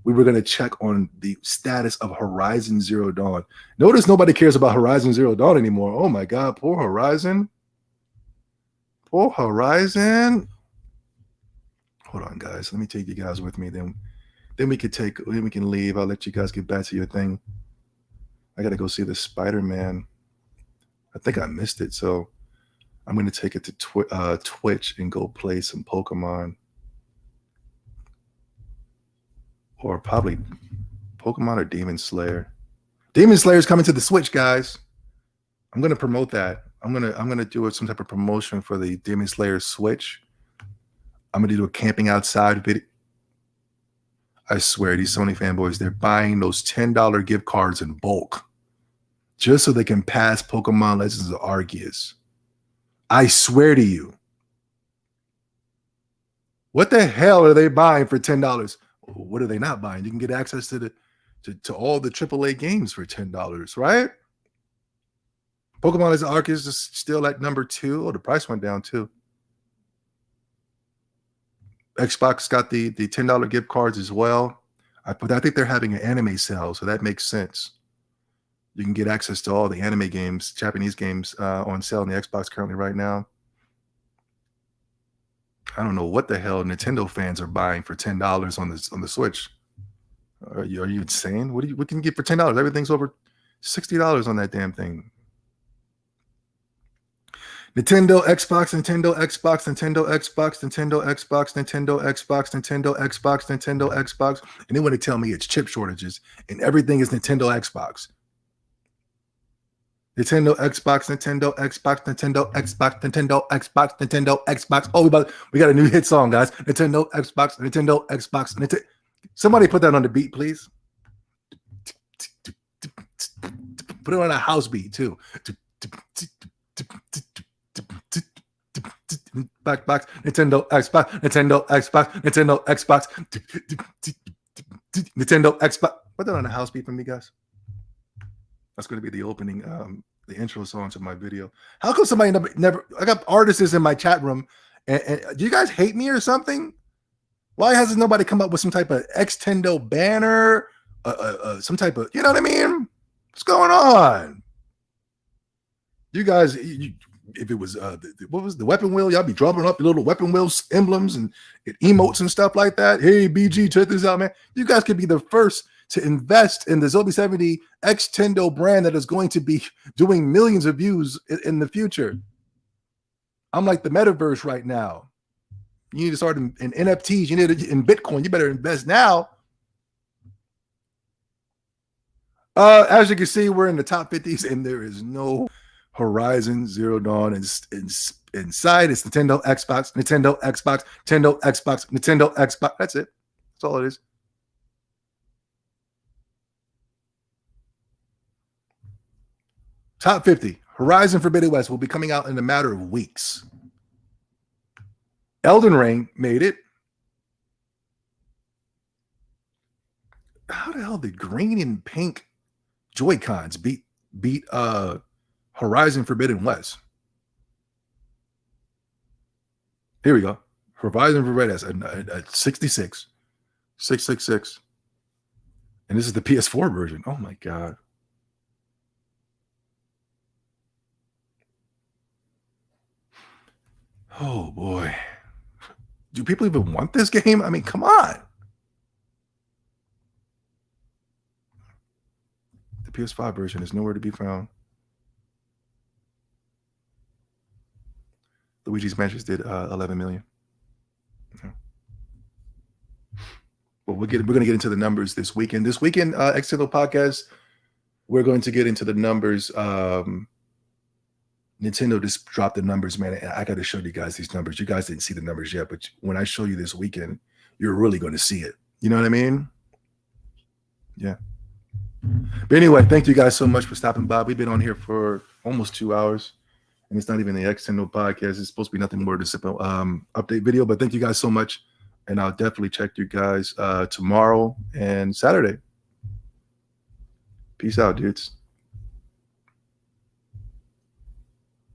We were going to check on the status of Horizon Zero Dawn. Notice nobody cares about Horizon Zero Dawn anymore. Oh my God, poor Horizon. Poor Horizon. Hold on, guys. Let me take you guys with me. Then we can leave. I'll let you guys get back to your thing. I got to go see the Spider-Man. I think I missed it, so I'm going to take it to Twitch and go play some Pokemon. Or probably Pokemon or Demon Slayer. Demon Slayer is coming to the Switch, guys. I'm going to promote that. I'm gonna do some type of promotion for the Demon Slayer Switch. I'm going to do a camping outside video. I swear, these Sony fanboys, they're buying those $10 gift cards in bulk. just so they can pass Pokemon Legends of Arceus. I swear to you. What the hell are they buying for $10? What are they not buying? You can get access to all the AAA games for $10, right? Pokemon Legends of Arceus is still at number 2. Oh, the price went down too. Xbox got the $10 gift cards as well. I think they're having an anime sale, so that makes sense. You can get access to all the anime games, Japanese games on sale on the Xbox currently right now. I don't know what the hell Nintendo fans are buying for $10 on the Switch. Are you insane? What can you get for $10? Everything's over $60 on that damn thing. Nintendo, Xbox, Nintendo, Xbox, Nintendo, Xbox, Nintendo, Xbox, Nintendo, Xbox, Nintendo, Xbox, Nintendo, Xbox. And then when they tell me it's chip shortages and everything is Nintendo, Xbox. Nintendo, Xbox, Nintendo, Xbox, Nintendo, Xbox, Nintendo, Xbox, Nintendo, Xbox. Oh, we got a new hit song, guys. Nintendo, Xbox, Nintendo, Xbox, Nintendo. Somebody put that on the beat, please. Put it on a house beat too. Xbox, Nintendo, Xbox, Nintendo, Xbox, Nintendo, Xbox, Nintendo, Xbox. Put that on a house beat for me, guys. That's going to be the opening, the intro song to my video. How come somebody never? I got artists in my chat room, and do you guys hate me or something? Why hasn't nobody come up with some type of Xtendo banner, some type of, you know what I mean? What's going on? You guys, if it was what was the weapon wheel, y'all be dropping up your little weapon wheel emblems and emotes and stuff like that. Hey, BG, check this out, man. You guys could be the first to invest in the Zobi 70 Xtendo brand that is going to be doing millions of views in the future. I'm like the Metaverse right now. You need to start in NFTs. You need to in Bitcoin. You better invest now. As you can see, we're in the top 50s, and there is no Horizon Zero Dawn inside. It's Nintendo, Xbox, Nintendo, Xbox, Nintendo, Xbox, Nintendo, Xbox. That's it. That's all it is. Top 50. Horizon Forbidden West will be coming out in a matter of weeks. Elden Ring made it. How the hell did green and pink Joy-Cons beat Horizon Forbidden West? Here we go. Horizon Forbidden West at 66. 666. And this is the PS4 version. Oh my God. Oh boy. Do people even want this game? I mean, come on. The PS5 version is nowhere to be found. Luigi's Mansion did 11 million. Okay. Well, we're going to get into the numbers this weekend. This weekend, External Podcast, we're going to get into the numbers. Nintendo just dropped the numbers, man. I got to show you guys these numbers. You guys didn't see the numbers yet, but when I show you this weekend, you're really going to see it. You know what I mean? Yeah. But anyway, thank you guys so much for stopping by. We've been on here for almost 2 hours, and it's not even the Extendo podcast. It's supposed to be nothing more than a simple update video. But thank you guys so much, and I'll definitely check you guys tomorrow and Saturday. Peace out, dudes.